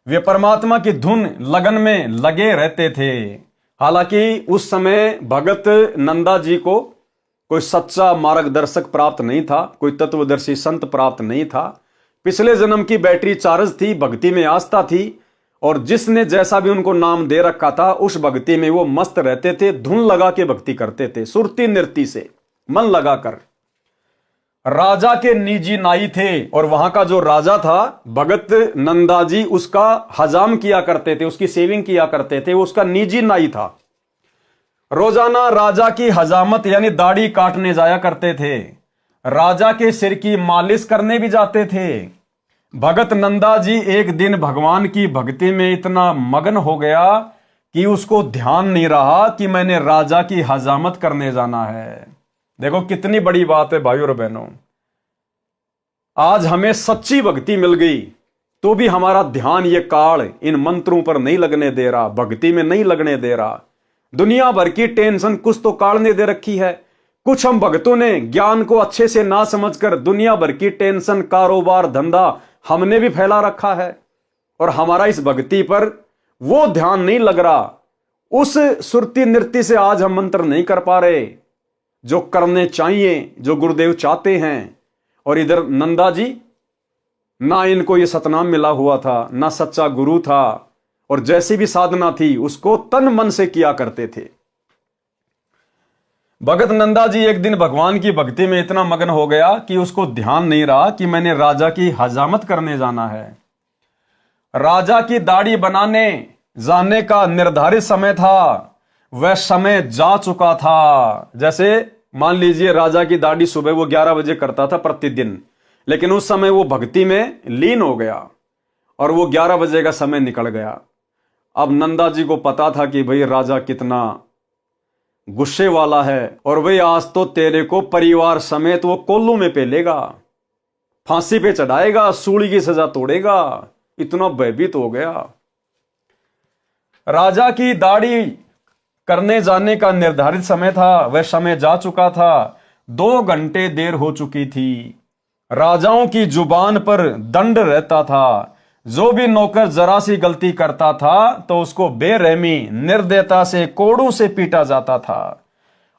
वे परमात्मा की धुन लगन में लगे रहते थे। हालांकि उस समय भगत नंदा जी को कोई सच्चा मार्गदर्शक प्राप्त नहीं था, कोई तत्वदर्शी संत प्राप्त नहीं था। पिछले जन्म की बैटरी चार्ज थी, भक्ति में आस्था थी, और जिसने जैसा भी उनको नाम दे रखा था उस भक्ति में वो मस्त रहते थे, धुन लगा के भक्ति करते थे, सुरती नृत्य से मन लगाकर। राजा के निजी नाई थे और वहां का जो राजा था भगत नंदा जी उसका हजाम किया करते थे, उसकी सेविंग किया करते थे, वो उसका निजी नाई था। रोजाना राजा की हजामत यानी दाढ़ी काटने जाया करते थे, राजा के सिर की मालिश करने भी जाते थे। भगत नंदा जी एक दिन भगवान की भक्ति में इतना मगन हो गया कि उसको ध्यान नहीं रहा कि मैंने राजा की हजामत करने जाना है। देखो कितनी बड़ी बात है भाइयों और बहनों। आज हमें सच्ची भक्ति मिल गई तो भी हमारा ध्यान ये काल इन मंत्रों पर नहीं लगने दे रहा, भक्ति में नहीं लगने दे रहा। दुनिया भर की टेंशन कुछ तो काल ने दे रखी है। कुछ हम भक्तों ने ज्ञान को अच्छे से ना समझकर दुनिया भर की टेंशन, कारोबार, धंधा हमने भी फैला रखा है और हमारा इस भक्ति पर वो ध्यान नहीं लग रहा। उस सुरती नृत्य से आज हम मंत्र नहीं कर पा रहे जो करने चाहिए, जो गुरुदेव चाहते हैं। और इधर नंदा जी, ना इनको ये सतनाम मिला हुआ था, ना सच्चा गुरु था, और जैसी भी साधना थी उसको तन मन से किया करते थे। भगत नंदा जी एक दिन भगवान की भक्ति में इतना मगन हो गया कि उसको ध्यान नहीं रहा कि मैंने राजा की हजामत करने जाना है। राजा की दाढ़ी बनाने जाने का निर्धारित समय था, वह समय जा चुका था। जैसे मान लीजिए राजा की दाढ़ी सुबह वो 11 बजे करता था प्रतिदिन, लेकिन उस समय वो भक्ति में लीन हो गया और वो 11 बजे का समय निकल गया। अब नंदा जी को पता था कि भाई राजा कितना गुस्से वाला है और भाई आज तो तेरे को परिवार समेत वो कोल्लू में पेलेगा, फांसी पे चढ़ाएगा, सूली की सजा तोड़ेगा। इतना भयभीत हो गया। राजा की दाढ़ी करने जाने का निर्धारित समय था, वह समय जा चुका था। 2 घंटे देर हो चुकी थी। राजाओं की जुबान पर दंड रहता था। जो भी नौकर जरा सी गलती करता था तो उसको बेरहमी निर्दयता से कोड़ों से पीटा जाता था,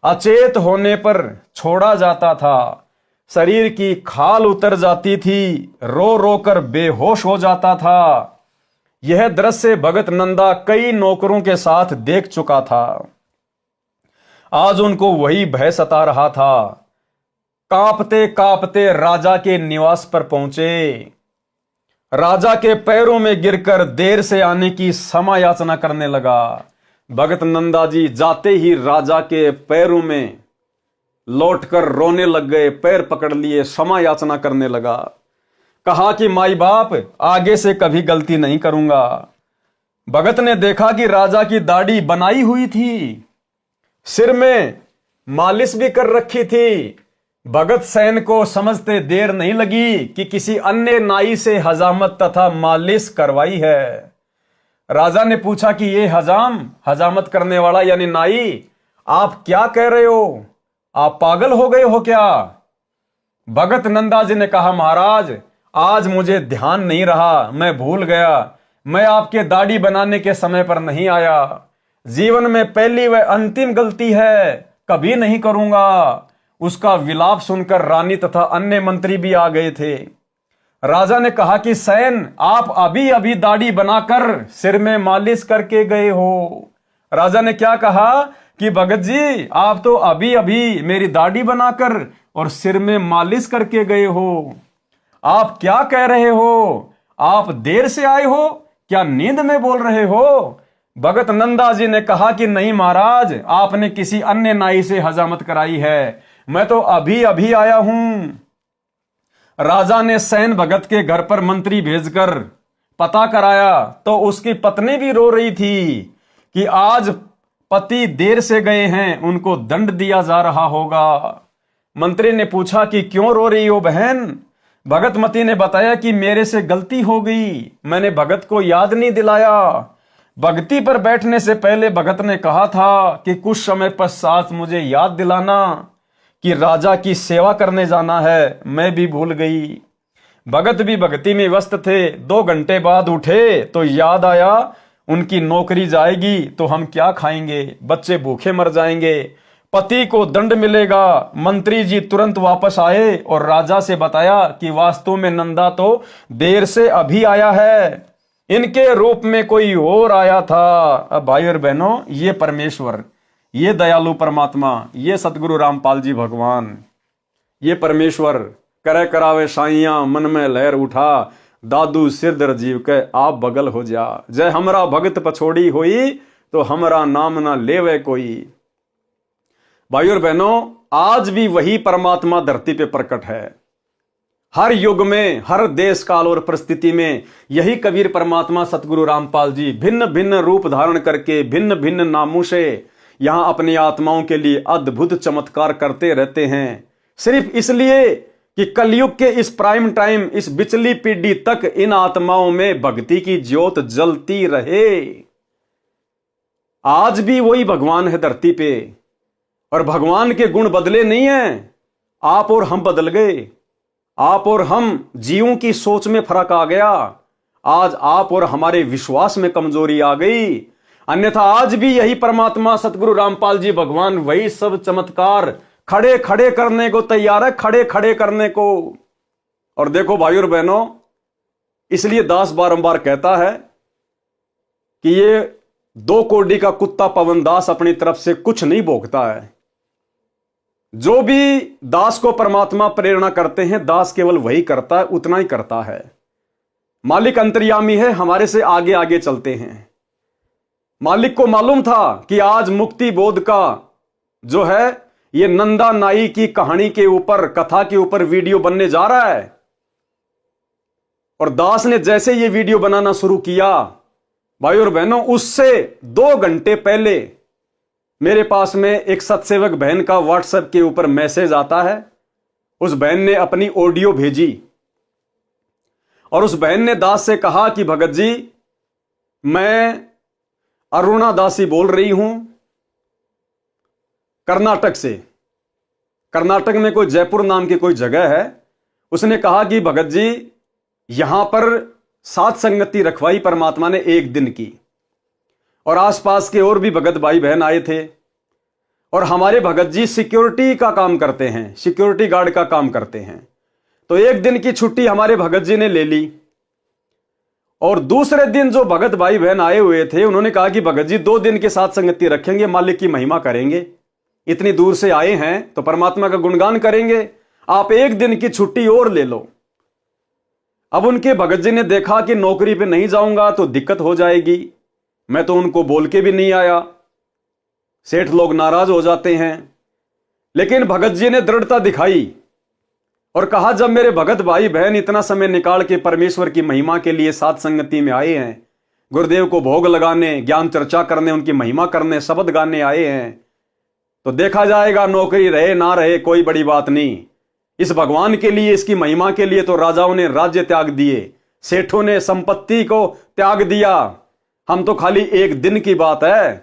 अचेत होने पर छोड़ा जाता था, शरीर की खाल उतर जाती थी, रो रो कर बेहोश हो जाता था। यह दृश्य भगत नंदा कई नौकरों के साथ देख चुका था। आज उनको वही भय सता रहा था। कांपते कांपते राजा के निवास पर पहुंचे। राजा के पैरों में गिरकर देर से आने की क्षमा याचना करने लगा। भगत नंदा जी जाते ही राजा के पैरों में लौटकर रोने लग गए, पैर पकड़ लिए, क्षमा याचना करने लगा। कहा कि माई बाप आगे से कभी गलती नहीं करूंगा। भगत ने देखा कि राजा की दाढ़ी बनाई हुई थी, सिर में मालिश भी कर रखी थी। भगत सैन को समझते देर नहीं लगी कि किसी अन्य नाई से हजामत तथा मालिश करवाई है। राजा ने पूछा कि ये हजामत करने वाला यानी नाई, आप क्या कह रहे हो? आप पागल हो गए हो क्या? भगत नंदा जी ने कहा, महाराज आज मुझे ध्यान नहीं रहा, मैं भूल गया, मैं आपके दाढ़ी बनाने के समय पर नहीं आया। जीवन में पहली व अंतिम गलती है, कभी नहीं करूंगा। उसका विलाप सुनकर रानी तथा अन्य मंत्री भी आ गए थे। राजा ने कहा कि सैन, आप अभी अभी दाढ़ी बनाकर सिर में मालिश करके गए हो। राजा ने क्या कहा कि भगत जी आप तो अभी अभी मेरी दाढ़ी बनाकर और सिर में मालिश करके गए हो। आप क्या कह रहे हो? आप देर से आए हो? क्या नींद में बोल रहे हो? भगत नंदा जी ने कहा कि नहीं महाराज, आपने किसी अन्य नाई से हजामत कराई है, मैं तो अभी अभी आया हूं। राजा ने सैन भगत के घर पर मंत्री भेजकर पता कराया तो उसकी पत्नी भी रो रही थी कि आज पति देर से गए हैं, उनको दंड दिया जा रहा होगा। मंत्री ने पूछा कि क्यों रो रही हो बहन? भगतमती ने बताया कि मेरे से गलती हो गई, मैंने भगत को याद नहीं दिलाया। भक्ति पर बैठने से पहले भगत ने कहा था कि कुछ समय पश्चात मुझे याद दिलाना कि राजा की सेवा करने जाना है, मैं भी भूल गई। भगत भी भक्ति में व्यस्त थे। 2 घंटे बाद उठे तो याद आया उनकी नौकरी जाएगी तो हम क्या खाएंगे, बच्चे भूखे मर जाएंगे, पति को दंड मिलेगा। मंत्री जी तुरंत वापस आए और राजा से बताया कि वास्तव में नंदा तो देर से अभी आया है, इनके रूप में कोई और आया था। अब भाई और बहनों, ये परमेश्वर, ये दयालु परमात्मा, ये सतगुरु रामपाल जी भगवान, ये परमेश्वर करे करावे साइया मन में लहर उठा, दादू सिर दर जीव के आप बगल हो जा। जय हमरा भगत पछोड़ी होई तो हमरा नाम ना लेवे कोई। भाई और बहनों, आज भी वही परमात्मा धरती पे प्रकट है। हर युग में, हर देश काल और परिस्थिति में यही कबीर परमात्मा सतगुरु रामपाल जी भिन्न भिन्न रूप धारण करके भिन्न भिन्न नामों से यहां अपनी आत्माओं के लिए अद्भुत चमत्कार करते रहते हैं, सिर्फ इसलिए कि कलयुग के इस प्राइम टाइम, इस बिचली पीढ़ी तक इन आत्माओं में भक्ति की ज्योत जलती रहे। आज भी वही भगवान है धरती पे और भगवान के गुण बदले नहीं हैं। आप और हम बदल गए, आप और हम जीवों की सोच में फर्क आ गया। आज आप और हमारे विश्वास में कमजोरी आ गई, अन्यथा आज भी यही परमात्मा सतगुरु रामपाल जी भगवान वही सब चमत्कार खड़े खड़े करने को तैयार है, खड़े खड़े करने को। और देखो भाई और बहनों, इसलिए दास बारंबार कहता है कि ये 2 कोड़ी का कुत्ता पवन दास अपनी तरफ से कुछ नहीं भोगता है। जो भी दास को परमात्मा प्रेरणा करते हैं, दास केवल वही करता है, उतना ही करता है। मालिक अंतर्यामी है, हमारे से आगे आगे चलते हैं। मालिक को मालूम था कि आज मुक्ति बोध का जो है ये नंदा नाई की कहानी के ऊपर, कथा के ऊपर वीडियो बनने जा रहा है। और दास ने जैसे ये वीडियो बनाना शुरू किया, भाई और बहनों, उससे 2 घंटे पहले मेरे पास में एक सत्सेवक बहन का व्हाट्सएप के ऊपर मैसेज आता है। उस बहन ने अपनी ऑडियो भेजी और उस बहन ने दास से कहा कि भगत जी, मैं अरुणा दासी बोल रही हूं कर्नाटक से। कर्नाटक में कोई जयपुर नाम की कोई जगह है। उसने कहा कि भगत जी, यहां पर सात संगति रखवाई परमात्मा ने 1 दिन की और आसपास के और भी भगत भाई बहन आए थे। और हमारे भगत जी सिक्योरिटी का काम करते हैं, सिक्योरिटी गार्ड का काम करते हैं। तो 1 दिन की छुट्टी हमारे भगत जी ने ले ली। और दूसरे दिन जो भगत भाई बहन आए हुए थे, उन्होंने कहा कि भगत जी 2 दिन के साथ संगति रखेंगे, मालिक की महिमा करेंगे, इतनी दूर से आए हैं तो परमात्मा का गुणगान करेंगे, आप 1 दिन की छुट्टी और ले लो। अब उनके भगत जी ने देखा कि नौकरी पे नहीं जाऊंगा तो दिक्कत हो जाएगी, मैं तो उनको बोल के भी नहीं आया, सेठ लोग नाराज हो जाते हैं। लेकिन भगत जी ने दृढ़ता दिखाई और कहा, जब मेरे भगत भाई बहन इतना समय निकाल के परमेश्वर की महिमा के लिए साथ संगति में आए हैं, गुरुदेव को भोग लगाने, ज्ञान चर्चा करने, उनकी महिमा करने, शब्द गाने आए हैं, तो देखा जाएगा, नौकरी रहे ना रहे कोई बड़ी बात नहीं। इस भगवान के लिए, इसकी महिमा के लिए तो राजाओं ने राज्य त्याग दिए, सेठों ने संपत्ति को त्याग दिया, हम तो खाली 1 दिन की बात है।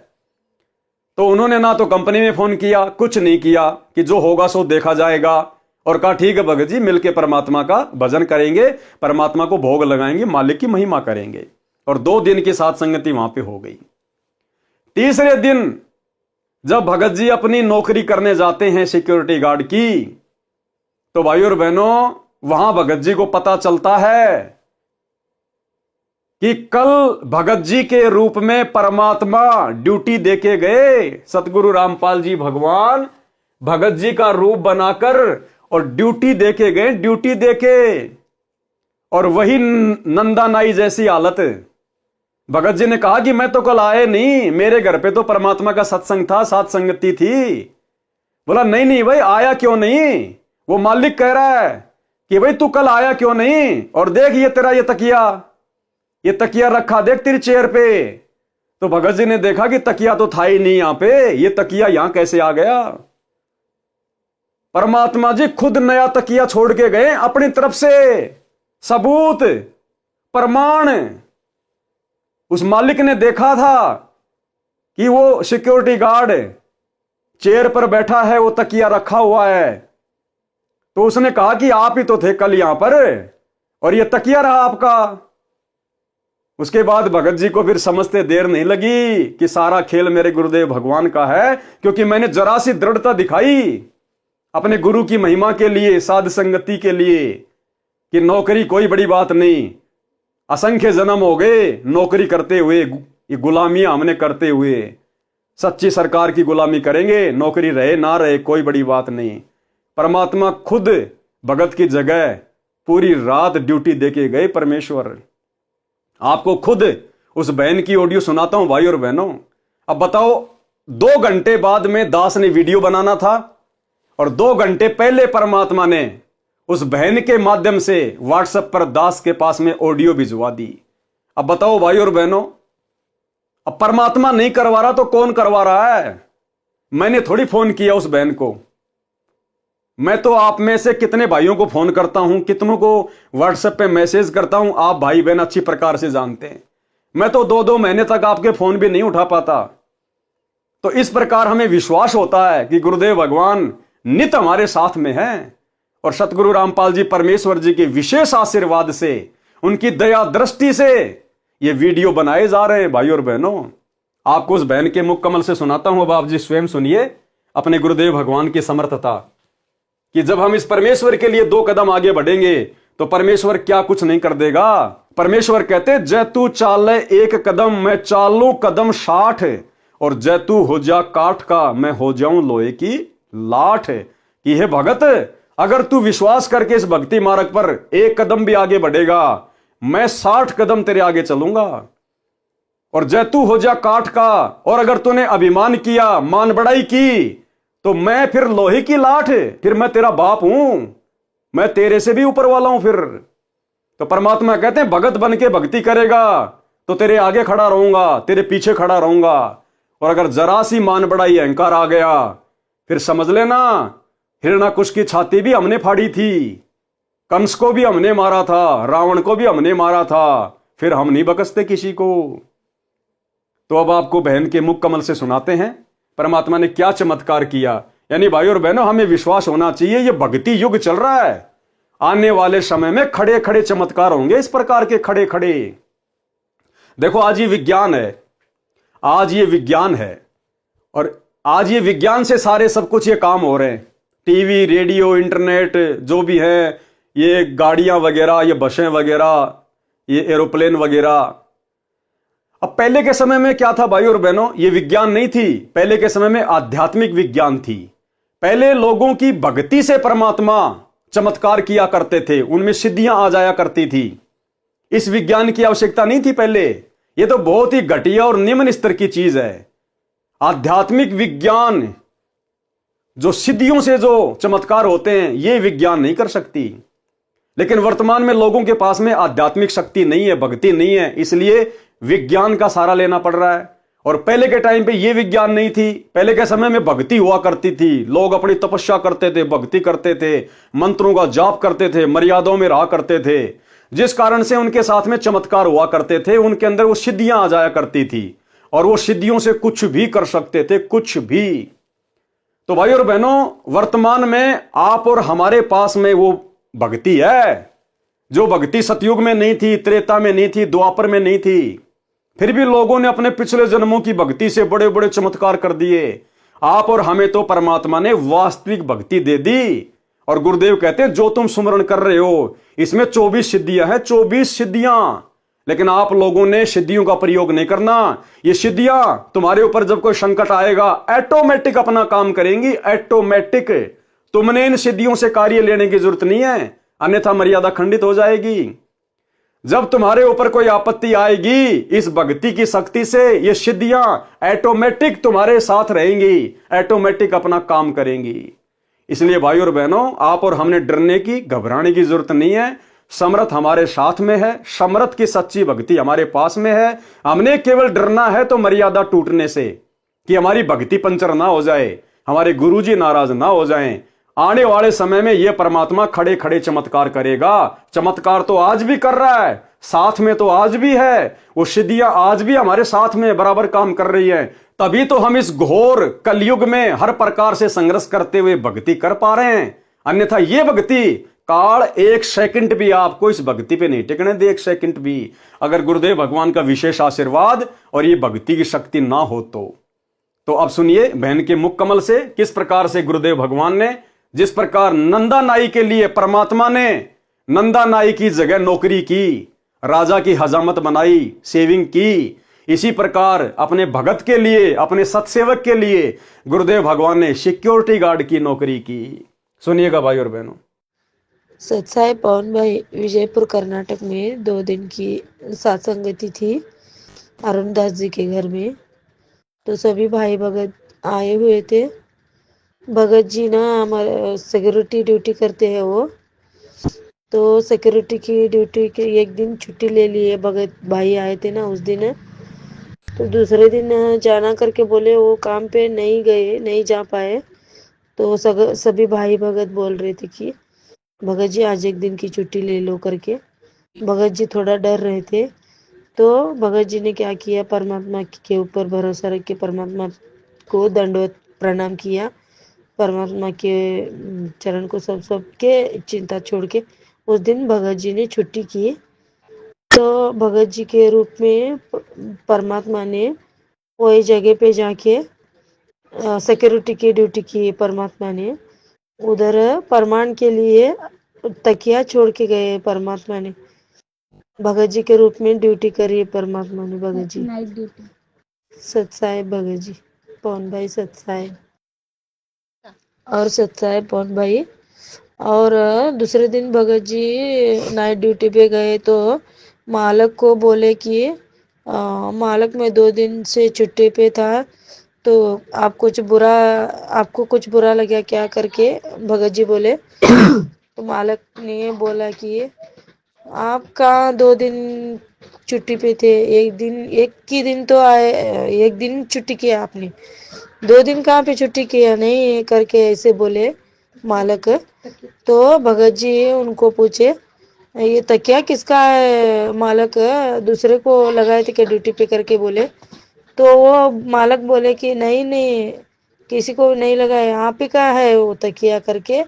तो उन्होंने ना तो कंपनी में फोन किया, कुछ नहीं किया कि जो होगा सो देखा जाएगा, और कहा ठीक है भगत जी, मिलके परमात्मा का भजन करेंगे, परमात्मा को भोग लगाएंगे, मालिक की महिमा करेंगे। और 2 दिन की साथ संगति वहां पे हो गई। तीसरे दिन जब भगत जी अपनी नौकरी करने जाते हैं सिक्योरिटी गार्ड की, तो भाइयों और बहनों, वहां भगत जी को पता चलता है कि कल भगत जी के रूप में परमात्मा ड्यूटी देके गए। सतगुरु रामपाल जी भगवान भगत जी का रूप बनाकर और ड्यूटी देके गए, ड्यूटी देके। और वही नंदा नाई जैसी हालत। भगत जी ने कहा कि मैं तो कल आए नहीं, मेरे घर पे तो परमात्मा का सत्संग था, साथ संगति थी। बोला नहीं नहीं भाई, आया क्यों नहीं? वो मालिक कह रहा है कि भाई तू कल आया क्यों नहीं? और देख ये तेरा ये तकिया रखा देख तेरी चेयर पे। तो भगत जी ने देखा कि तकिया तो था ही नहीं यहां पे, ये तकिया यहां कैसे आ गया? परमात्मा जी खुद नया तकिया छोड़ के गए अपनी तरफ से, सबूत प्रमाण। उस मालिक ने देखा था कि वो सिक्योरिटी गार्ड चेयर पर बैठा है, वो तकिया रखा हुआ है। तो उसने कहा कि आप ही तो थे कल यहां पर, और ये तकिया रहा आपका। उसके बाद भगत जी को फिर समझते देर नहीं लगी कि सारा खेल मेरे गुरुदेव भगवान का है, क्योंकि मैंने जरा सी दृढ़ता दिखाई अपने गुरु की महिमा के लिए, साध संगति के लिए, कि नौकरी कोई बड़ी बात नहीं, असंख्य जन्म हो गए नौकरी करते हुए, ये गुलामियां हमने करते हुए, सच्ची सरकार की गुलामी करेंगे, नौकरी रहे ना रहे कोई बड़ी बात नहीं। परमात्मा खुद भगत की जगह पूरी रात ड्यूटी देके गए परमेश्वर। आपको खुद उस बहन की ऑडियो सुनाता हूं भाई और बहनों। अब बताओ, 2 घंटे बाद में दास ने वीडियो बनाना था, और 2 घंटे पहले परमात्मा ने उस बहन के माध्यम से व्हाट्सएप पर दास के पास में ऑडियो भिजवा दी। अब बताओ भाई और बहनों, अब परमात्मा नहीं करवा रहा तो कौन करवा रहा है? मैंने थोड़ी फोन किया उस बहन को। मैं तो आप में से कितने भाइयों को फोन करता हूं, कितनों को व्हाट्सएप पे मैसेज करता हूं, आप भाई बहन अच्छी प्रकार से जानते हैं। मैं तो 2-2 महीने तक आपके फोन भी नहीं उठा पाता। तो इस प्रकार हमें विश्वास होता है कि गुरुदेव भगवान नित हमारे साथ में हैं, और सतगुरु रामपाल जी परमेश्वर जी के विशेष आशीर्वाद से, उनकी दया दृष्टि से ये वीडियो बनाए जा रहे हैं। भाई और बहनों, आपको उस बहन के मुख कमल से सुनाता हूं, अब आप जी स्वयं सुनिए अपने गुरुदेव भगवान की समर्थता, कि जब हम इस परमेश्वर के लिए 2 कदम आगे बढ़ेंगे तो परमेश्वर क्या कुछ नहीं कर देगा। परमेश्वर कहते, जय तू चाले 1 कदम, मैं चालू कदम 60, और जय तू हो जा काठ का, मैं हो जाऊं लोहे की लाठ। कि हे भगत, अगर तू विश्वास करके इस भक्ति मार्ग पर 1 कदम भी आगे बढ़ेगा, मैं 60 कदम तेरे आगे चलूंगा। और जय तू हो जा काठ का, और अगर तूने अभिमान किया, मान बढ़ाई की, तो मैं फिर लोहे की लाठ, फिर मैं तेरा बाप हूं, मैं तेरे से भी ऊपर वाला हूं फिर। तो परमात्मा कहते हैं, भगत बन के भक्ति करेगा तो तेरे आगे खड़ा रहूंगा, तेरे पीछे खड़ा रहूंगा। और अगर जरा सी मान बढ़ाई, अहंकार आ गया, फिर समझ लेना, हिरण्याकुश की छाती भी हमने फाड़ी थी, कंस को भी हमने मारा था, रावण को भी हमने मारा था, फिर हम नहीं बकसते किसी को। तो अब आपको बहन के मुख कमल से सुनाते हैं परमात्मा ने क्या चमत्कार किया। यानी भाई और बहनों, हमें विश्वास होना चाहिए, ये भक्ति युग चल रहा है। आने वाले समय में खड़े खड़े चमत्कार होंगे, इस प्रकार के खड़े खड़े। देखो, आज ये विज्ञान है, आज ये विज्ञान है, और आज ये विज्ञान से सारे सब कुछ ये काम हो रहे हैं। टीवी, रेडियो, इंटरनेट जो भी है, ये गाड़ियां वगैरह, ये बसें वगैरह, ये एरोप्लेन वगैरह। अब पहले के समय में क्या था भाई और बहनों, ये विज्ञान नहीं थी। पहले के समय में आध्यात्मिक विज्ञान थी। पहले लोगों की भक्ति से परमात्मा चमत्कार किया करते थे, उनमें सिद्धियां आ जाया करती थी। इस विज्ञान की आवश्यकता नहीं थी पहले। ये तो बहुत ही घटिया और निम्न स्तर की चीज है। आध्यात्मिक विज्ञान, जो सिद्धियों से जो चमत्कार होते हैं, ये विज्ञान नहीं कर सकती। लेकिन वर्तमान में लोगों के पास में आध्यात्मिक शक्ति नहीं है, भक्ति नहीं है, इसलिए विज्ञान का सहारा लेना पड़ रहा है। और पहले के टाइम पे ये विज्ञान नहीं थी। पहले के समय में भक्ति हुआ करती थी, लोग अपनी तपस्या करते थे, भक्ति करते थे, मंत्रों का जाप करते थे, मर्यादाओं में रहा करते थे, जिस कारण से उनके साथ में चमत्कार हुआ करते थे, उनके अंदर वो सिद्धियां आ जाया करती थी। और वो सिद्धियों से कुछ भी कर सकते थे, कुछ भी। तो भाई और बहनों, वर्तमान में आप और हमारे पास में वो भक्ति है जो भक्ति सतयुग में नहीं थी, त्रेता में नहीं थी, द्वापर में नहीं थी। फिर भी लोगों ने अपने पिछले जन्मों की भक्ति से बड़े बड़े चमत्कार कर दिए। आप और हमें तो परमात्मा ने वास्तविक भक्ति दे दी। और गुरुदेव कहते हैं जो तुम सुमरण कर रहे हो इसमें 24 सिद्धियां हैं, 24 सिद्धियां। लेकिन आप लोगों ने सिद्धियों का प्रयोग नहीं करना। ये सिद्धियां तुम्हारे ऊपर जब कोई संकट आएगा ऑटोमेटिक अपना काम करेंगी, ऑटोमेटिक। तुमने इन सिद्धियों से कार्य लेने की जरूरत नहीं है, अन्यथा मर्यादा खंडित हो जाएगी। जब तुम्हारे ऊपर कोई आपत्ति आएगी, इस भक्ति की शक्ति से ये सिद्धियां ऑटोमेटिक तुम्हारे साथ रहेंगी, ऑटोमेटिक अपना काम करेंगी। इसलिए भाई और बहनों, आप और हमने डरने की, घबराने की जरूरत नहीं है। समर्थ हमारे साथ में है, समर्थ की सच्ची भक्ति हमारे पास में है। हमने केवल डरना है तो मर्यादा टूटने से, कि हमारी भक्ति पंचर ना हो जाए, हमारे गुरुजी नाराज ना हो जाएं। आने वाले समय में यह परमात्मा खड़े खड़े चमत्कार करेगा। चमत्कार तो आज भी कर रहा है, साथ में तो आज भी है। वो सिद्धियां आज भी हमारे साथ में बराबर काम कर रही है। तभी तो हम इस घोर कलयुग में हर प्रकार से संघर्ष करते हुए भक्ति कर पा रहे हैं। अन्यथा ये भक्ति काल एक सेकंड भी आपको इस भक्ति पे नहीं टिकने दे, एक सेकंड भी। अगर गुरुदेव भगवान का विशेष आशीर्वाद और ये भक्ति की शक्ति ना हो तो अब सुनिए बहन के मुख कमल से किस प्रकार से गुरुदेव भगवान ने, जिस प्रकार नंदा नाई के लिए परमात्मा ने नंदा नाई की जगह नौकरी की, राजा की हजामत बनाई, सेविंग की, इसी प्रकार अपने भगत के लिए, अपने सत्सेवक के लिए गुरुदेव भगवान ने सिक्योरिटी गार्ड की नौकरी की। सुनिएगा भाई और बहनों। सत्साई पवन भाई विजयपुर कर्नाटक में 2 दिन की सत्संगति थी अरुणदास जी के घर में। तो सभी भाई भगत आए हुए थे। भगत जी ना हमारे सिक्योरिटी ड्यूटी करते हैं वो, तो सिक्योरिटी की ड्यूटी के एक दिन छुट्टी ले लिए। भगत भाई आए थे ना उस दिन, तो दूसरे दिन जाना करके बोले वो काम पे नहीं गए, नहीं जा पाए। तो सभी भाई भगत बोल रहे थे कि भगत जी आज एक दिन की छुट्टी ले लो करके। भगत जी थोड़ा डर रहे थे, तो भगत जी ने क्या किया, परमात्मा के ऊपर भरोसा रख के परमात्मा को दंडवत प्रणाम किया। परमात्मा के चरण को सब के चिंता छोड़ के उस दिन भगत जी ने छुट्टी की। तो भगत जी के रूप में परमात्मा ने वही जगह पे जाके सिक्योरिटी की ड्यूटी की। परमात्मा ने उधर प्रमाण के लिए तकिया छोड़ के गए। परमात्मा ने भगत जी के रूप में ड्यूटी करी। परमात्मा ने भगत जी नाइट ड्यूटी। सत्साई भगत जी पवन भाई, सत्साई और सत्साई पवन भाई। और दूसरे दिन भगत जी नाइट ड्यूटी पे गए तो मालक को बोले कि मालक मैं 2 दिन से छुट्टी पे था, तो आपको कुछ बुरा लगा क्या करके भगत जी बोले। तो मालक ने बोला कि आप कहाँ 2 दिन छुट्टी पे थे, एक ही दिन तो आए, एक दिन छुट्टी किया आपने, 2 दिन कहाँ पे छुट्टी किया नहीं करके ऐसे बोले मालक। तो भगत जी उनको पूछे ये तकिया किसका है मालक, दूसरे को लगाए थे क्या ड्यूटी पे करके बोले। तो वो मालक बोले कि नहीं किसी को नहीं लगाया, आप ही का है वो तकिया करके,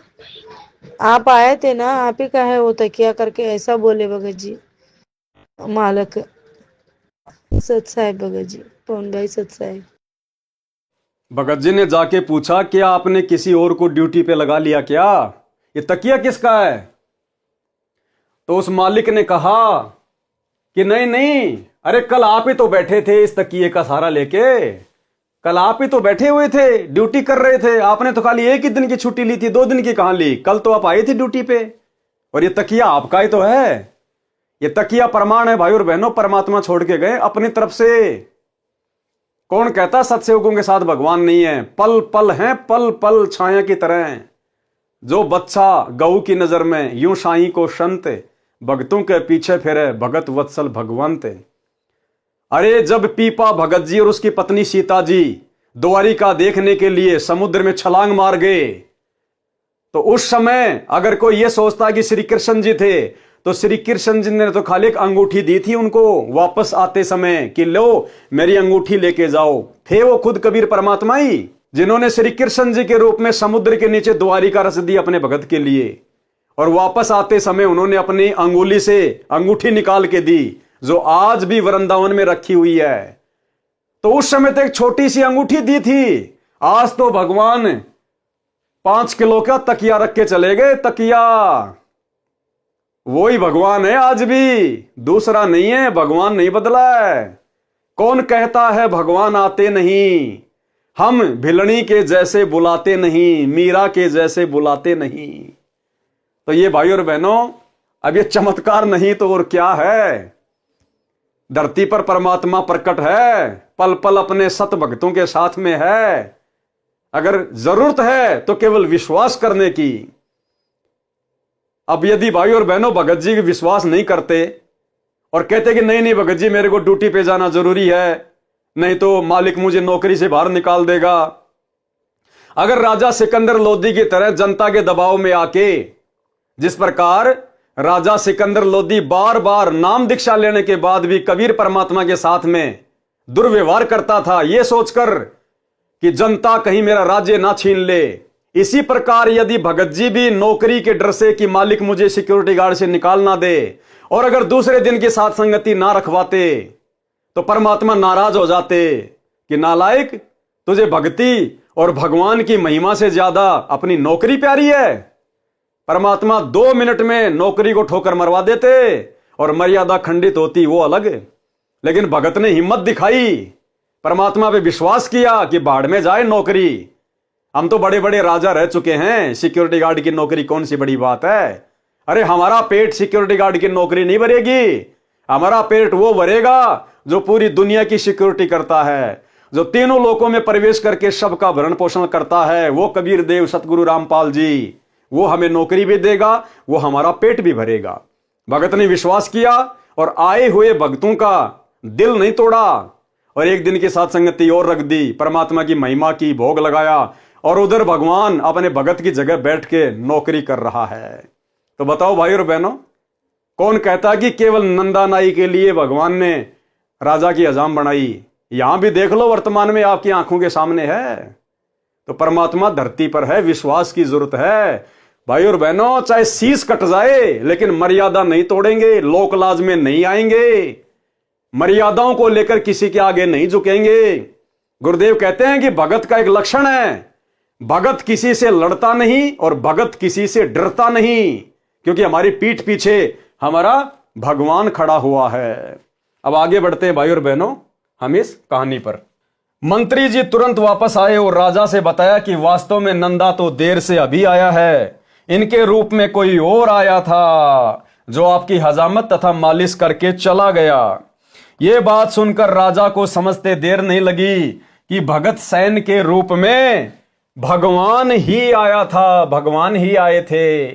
आप आए थे ना, आप ही का है वो तकिया करके ऐसा बोले भगत जी मालक। सत्साई भगत जी पवन भाई, सत्साई। भगत जी ने जाके पूछा क्या आपने किसी और को ड्यूटी पे लगा लिया क्या, ये तकिया किसका है। तो उस मालिक ने कहा कि नहीं, अरे कल आप ही तो बैठे थे इस तकिए का सहारा लेके, कल आप ही तो बैठे हुए थे, ड्यूटी कर रहे थे। आपने तो खाली 1 ही दिन की छुट्टी ली थी, 2 दिन की कहां ली, कल तो आप आए थे ड्यूटी पे। और ये तकिया आपका ही तो है, ये तकिया प्रमाण है भाई और बहनों, परमात्मा छोड़ के गए अपनी तरफ से। कौन कहता सत्सेवकों के साथ भगवान नहीं है, पल पल हैं, पल पल छाया की तरह। जो बच्चा गऊ की नजर में यूं साईं को संत, भगतों के पीछे फिरे भगत वत्सल भगवंत। अरे जब पीपा भगत जी और उसकी पत्नी सीता जी द्वारिका देखने के लिए समुद्र में छलांग मार गए, तो उस समय अगर कोई यह सोचता कि श्री कृष्ण जी थे तो श्री कृष्ण जी ने तो खाली एक अंगूठी दी थी उनको वापस आते समय कि लो मेरी अंगूठी लेके जाओ। थे वो खुद कबीर परमात्मा ही जिन्होंने श्री कृष्ण जी के रूप में समुद्र के नीचे द्वारिका रच दी अपने भगत के लिए, और वापस आते समय उन्होंने अपनी अंगुली से अंगूठी निकाल के दी जो आज भी वृंदावन में रखी हुई है। तो उस समय तो एक छोटी सी अंगूठी दी थी, आज तो भगवान 5 किलो का तकिया रख के चले गए। तकिया वही भगवान है आज भी, दूसरा नहीं है। भगवान नहीं बदला है। कौन कहता है भगवान आते नहीं, हम भिलनी के जैसे बुलाते नहीं, मीरा के जैसे बुलाते नहीं। तो ये भाई और बहनों, अब ये चमत्कार नहीं तो और क्या है। धरती पर परमात्मा प्रकट है, पल पल अपने सत भक्तों के साथ में है। अगर जरूरत है तो केवल विश्वास करने की। अब यदि भाई और बहनों भगत जी विश्वास नहीं करते और कहते कि नहीं नहीं भगत जी मेरे को ड्यूटी पे जाना जरूरी है, नहीं तो मालिक मुझे नौकरी से बाहर निकाल देगा। अगर राजा सिकंदर लोदी की तरह जनता के दबाव में आके, जिस प्रकार राजा सिकंदर लोदी बार बार नाम दीक्षा लेने के बाद भी कबीर परमात्मा के साथ में दुर्व्यवहार करता था, यह सोचकर कि जनता कहीं मेरा राज्य ना छीन ले, इसी प्रकार यदि भगत जी भी नौकरी के डर से कि मालिक मुझे सिक्योरिटी गार्ड से निकाल ना दे, और अगर दूसरे दिन की साथ संगति ना रखवाते, तो परमात्मा नाराज हो जाते कि नालायक, तुझे भक्ति और भगवान की महिमा से ज्यादा अपनी नौकरी प्यारी है। परमात्मा 2 मिनट में नौकरी को ठोकर मरवा देते और मर्यादा खंडित होती, वो अलग। लेकिन भगत ने हिम्मत दिखाई, परमात्मा पे विश्वास किया कि बाढ़ में जाए नौकरी। हम तो बड़े बड़े राजा रह चुके हैं, सिक्योरिटी गार्ड की नौकरी कौन सी बड़ी बात है। अरे हमारा पेट सिक्योरिटी गार्ड की नौकरी नहीं भरेगी, हमारा पेट वो भरेगा जो पूरी दुनिया की सिक्योरिटी करता है, जो तीनों लोकों में प्रवेश करके सबका भरण पोषण करता है। वो कबीर देव सतगुरु रामपाल जी, वो हमें नौकरी भी देगा, वो हमारा पेट भी भरेगा। भगत ने विश्वास किया और आए हुए भक्तों का दिल नहीं तोड़ा, और एक दिन की साथ संगति और रख दी, परमात्मा की महिमा की भोग लगाया, और उधर भगवान अपने भगत की जगह बैठ के नौकरी कर रहा है। तो बताओ भाई और बहनों, कौन कहता कि केवल नंदा नाई के लिए भगवान ने राजा की हजाम बनाई। यहां भी देख लो, वर्तमान में आपकी आंखों के सामने है। तो परमात्मा धरती पर है, विश्वास की जरूरत है भाई और बहनों। चाहे शीश कट जाए लेकिन मर्यादा नहीं तोड़ेंगे, लोक लाज में नहीं आएंगे, मर्यादाओं को लेकर किसी के आगे नहीं झुकेंगे। गुरुदेव कहते हैं कि भगत का एक लक्षण है, भगत किसी से लड़ता नहीं और भगत किसी से डरता नहीं, क्योंकि हमारी पीठ पीछे हमारा भगवान खड़ा हुआ है। अब आगे बढ़ते हैं भाई और बहनों हम इस कहानी पर। मंत्री जी तुरंत वापस आए और राजा से बताया कि वास्तव में नंदा तो देर से अभी आया है, इनके रूप में कोई और आया था जो आपकी हजामत तथा मालिश करके चला गया। यह बात सुनकर राजा को समझते देर नहीं लगी कि भगत सैन के रूप में भगवान ही आया था, भगवान ही आए थे।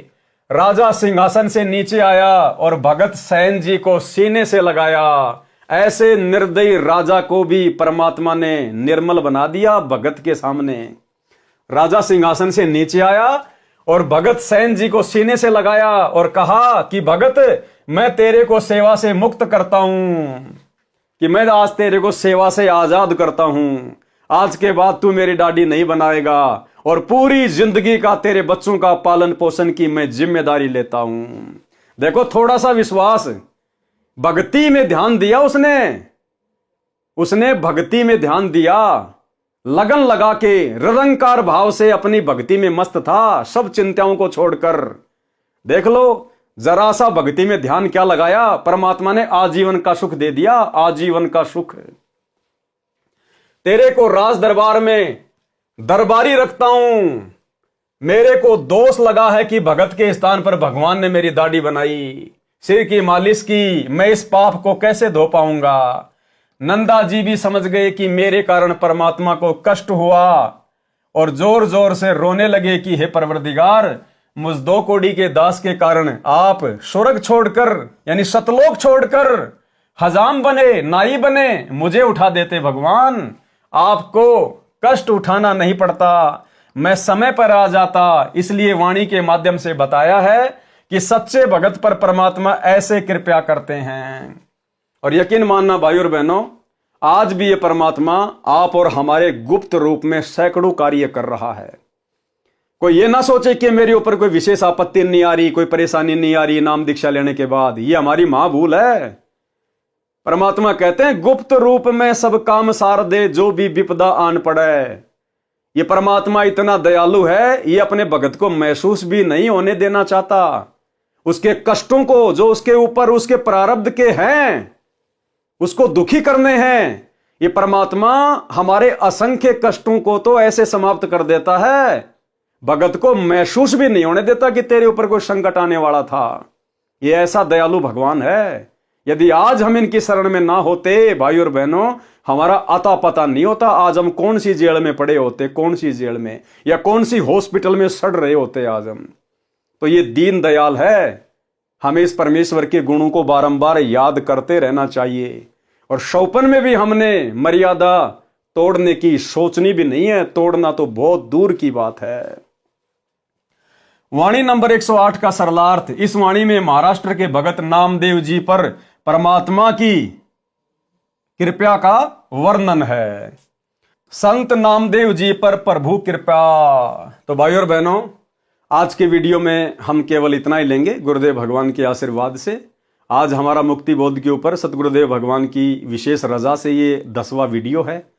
राजा सिंहासन से नीचे आया और भगत सैन जी को सीने से लगाया। ऐसे निर्दयी राजा को भी परमात्मा ने निर्मल बना दिया भगत के सामने। राजा सिंहासन से नीचे आया और भगत सैन जी को सीने से लगाया और कहा कि भगत, मैं तेरे को सेवा से मुक्त करता हूं, कि मैं आज तेरे को सेवा से आजाद करता हूं। आज के बाद तू मेरी दाढ़ी नहीं बनाएगा और पूरी जिंदगी का तेरे बच्चों का पालन पोषण की मैं जिम्मेदारी लेता हूं। देखो, थोड़ा सा विश्वास, भक्ति में ध्यान दिया उसने भक्ति में ध्यान दिया, लगन लगा के निरंकार भाव से अपनी भक्ति में मस्त था, सब चिंताओं को छोड़कर। देख लो, जरा सा भक्ति में ध्यान क्या लगाया, परमात्मा ने आजीवन का सुख दे दिया, आजीवन का सुख। तेरे को राज दरबार में दरबारी रखता हूं। मेरे को दोष लगा है कि भगत के स्थान पर भगवान ने मेरी दाढ़ी बनाई, सिर की मालिश की, मैं इस पाप को कैसे धो पाऊंगा। नंदा जी भी समझ गए कि मेरे कारण परमात्मा को कष्ट हुआ और जोर जोर से रोने लगे कि हे परवरदिगार, मुझ 2 कौड़ी के दास के कारण आप स्वर्ग छोड़कर यानी सतलोक छोड़कर हजाम बने, नाई बने, मुझे उठा देते भगवान। आपको कष्ट उठाना नहीं पड़ता, मैं समय पर आ जाता। इसलिए वाणी के माध्यम से बताया है कि सच्चे भगत पर परमात्मा ऐसे कृपया करते हैं। और यकीन मानना भाई और बहनों, आज भी ये परमात्मा आप और हमारे गुप्त रूप में सैकड़ों कार्य कर रहा है। कोई ये ना सोचे कि मेरे ऊपर कोई विशेष आपत्ति नहीं आ रही, कोई परेशानी नहीं आ रही नाम दीक्षा लेने के बाद, ये हमारी महाभूल है। परमात्मा कहते हैं गुप्त रूप में सब काम सार दे जो भी विपदा आन पड़े। ये परमात्मा इतना दयालु है, ये अपने भगत को महसूस भी नहीं होने देना चाहता। उसके कष्टों को जो उसके ऊपर उसके प्रारब्ध के हैं उसको दुखी करने हैं, ये परमात्मा हमारे असंख्य कष्टों को तो ऐसे समाप्त कर देता है, भगत को महसूस भी नहीं होने देता कि तेरे ऊपर कोई संकट आने वाला था। ये ऐसा दयालु भगवान है। यदि आज हम इनकी शरण में ना होते भाई और बहनों, हमारा अता पता नहीं होता आज हम कौन सी जेल में पड़े होते, कौन सी जेल में या कौन सी हॉस्पिटल में सड़ रहे होते आज हम। तो ये दीन दयाल है। हमें इस परमेश्वर के गुणों को बारंबार याद करते रहना चाहिए। और शौपन में भी हमने मर्यादा तोड़ने की सोचनी भी नहीं है, तोड़ना तो बहुत दूर की बात है। वाणी नंबर 108 का सरलार्थ। इस वाणी में महाराष्ट्र के भगत नामदेव जी पर परमात्मा की कृपा का वर्णन है। संत नामदेव जी पर प्रभु कृपा। तो भाई और बहनों, आज के वीडियो में हम केवल इतना ही लेंगे गुरुदेव भगवान के आशीर्वाद से। आज हमारा मुक्ति बोध के ऊपर सतगुरुदेव भगवान की विशेष रजा से ये 10वां वीडियो है।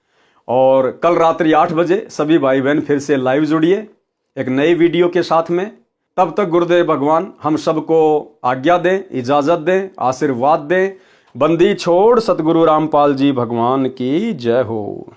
और कल रात्रि 8 बजे सभी भाई बहन फिर से लाइव जुड़िए एक नई वीडियो के साथ में। तब तक गुरुदेव भगवान हम सबको आज्ञा दें, इजाजत दें, आशीर्वाद दें। बंदी छोड़ सतगुरु रामपाल जी भगवान की जय हो।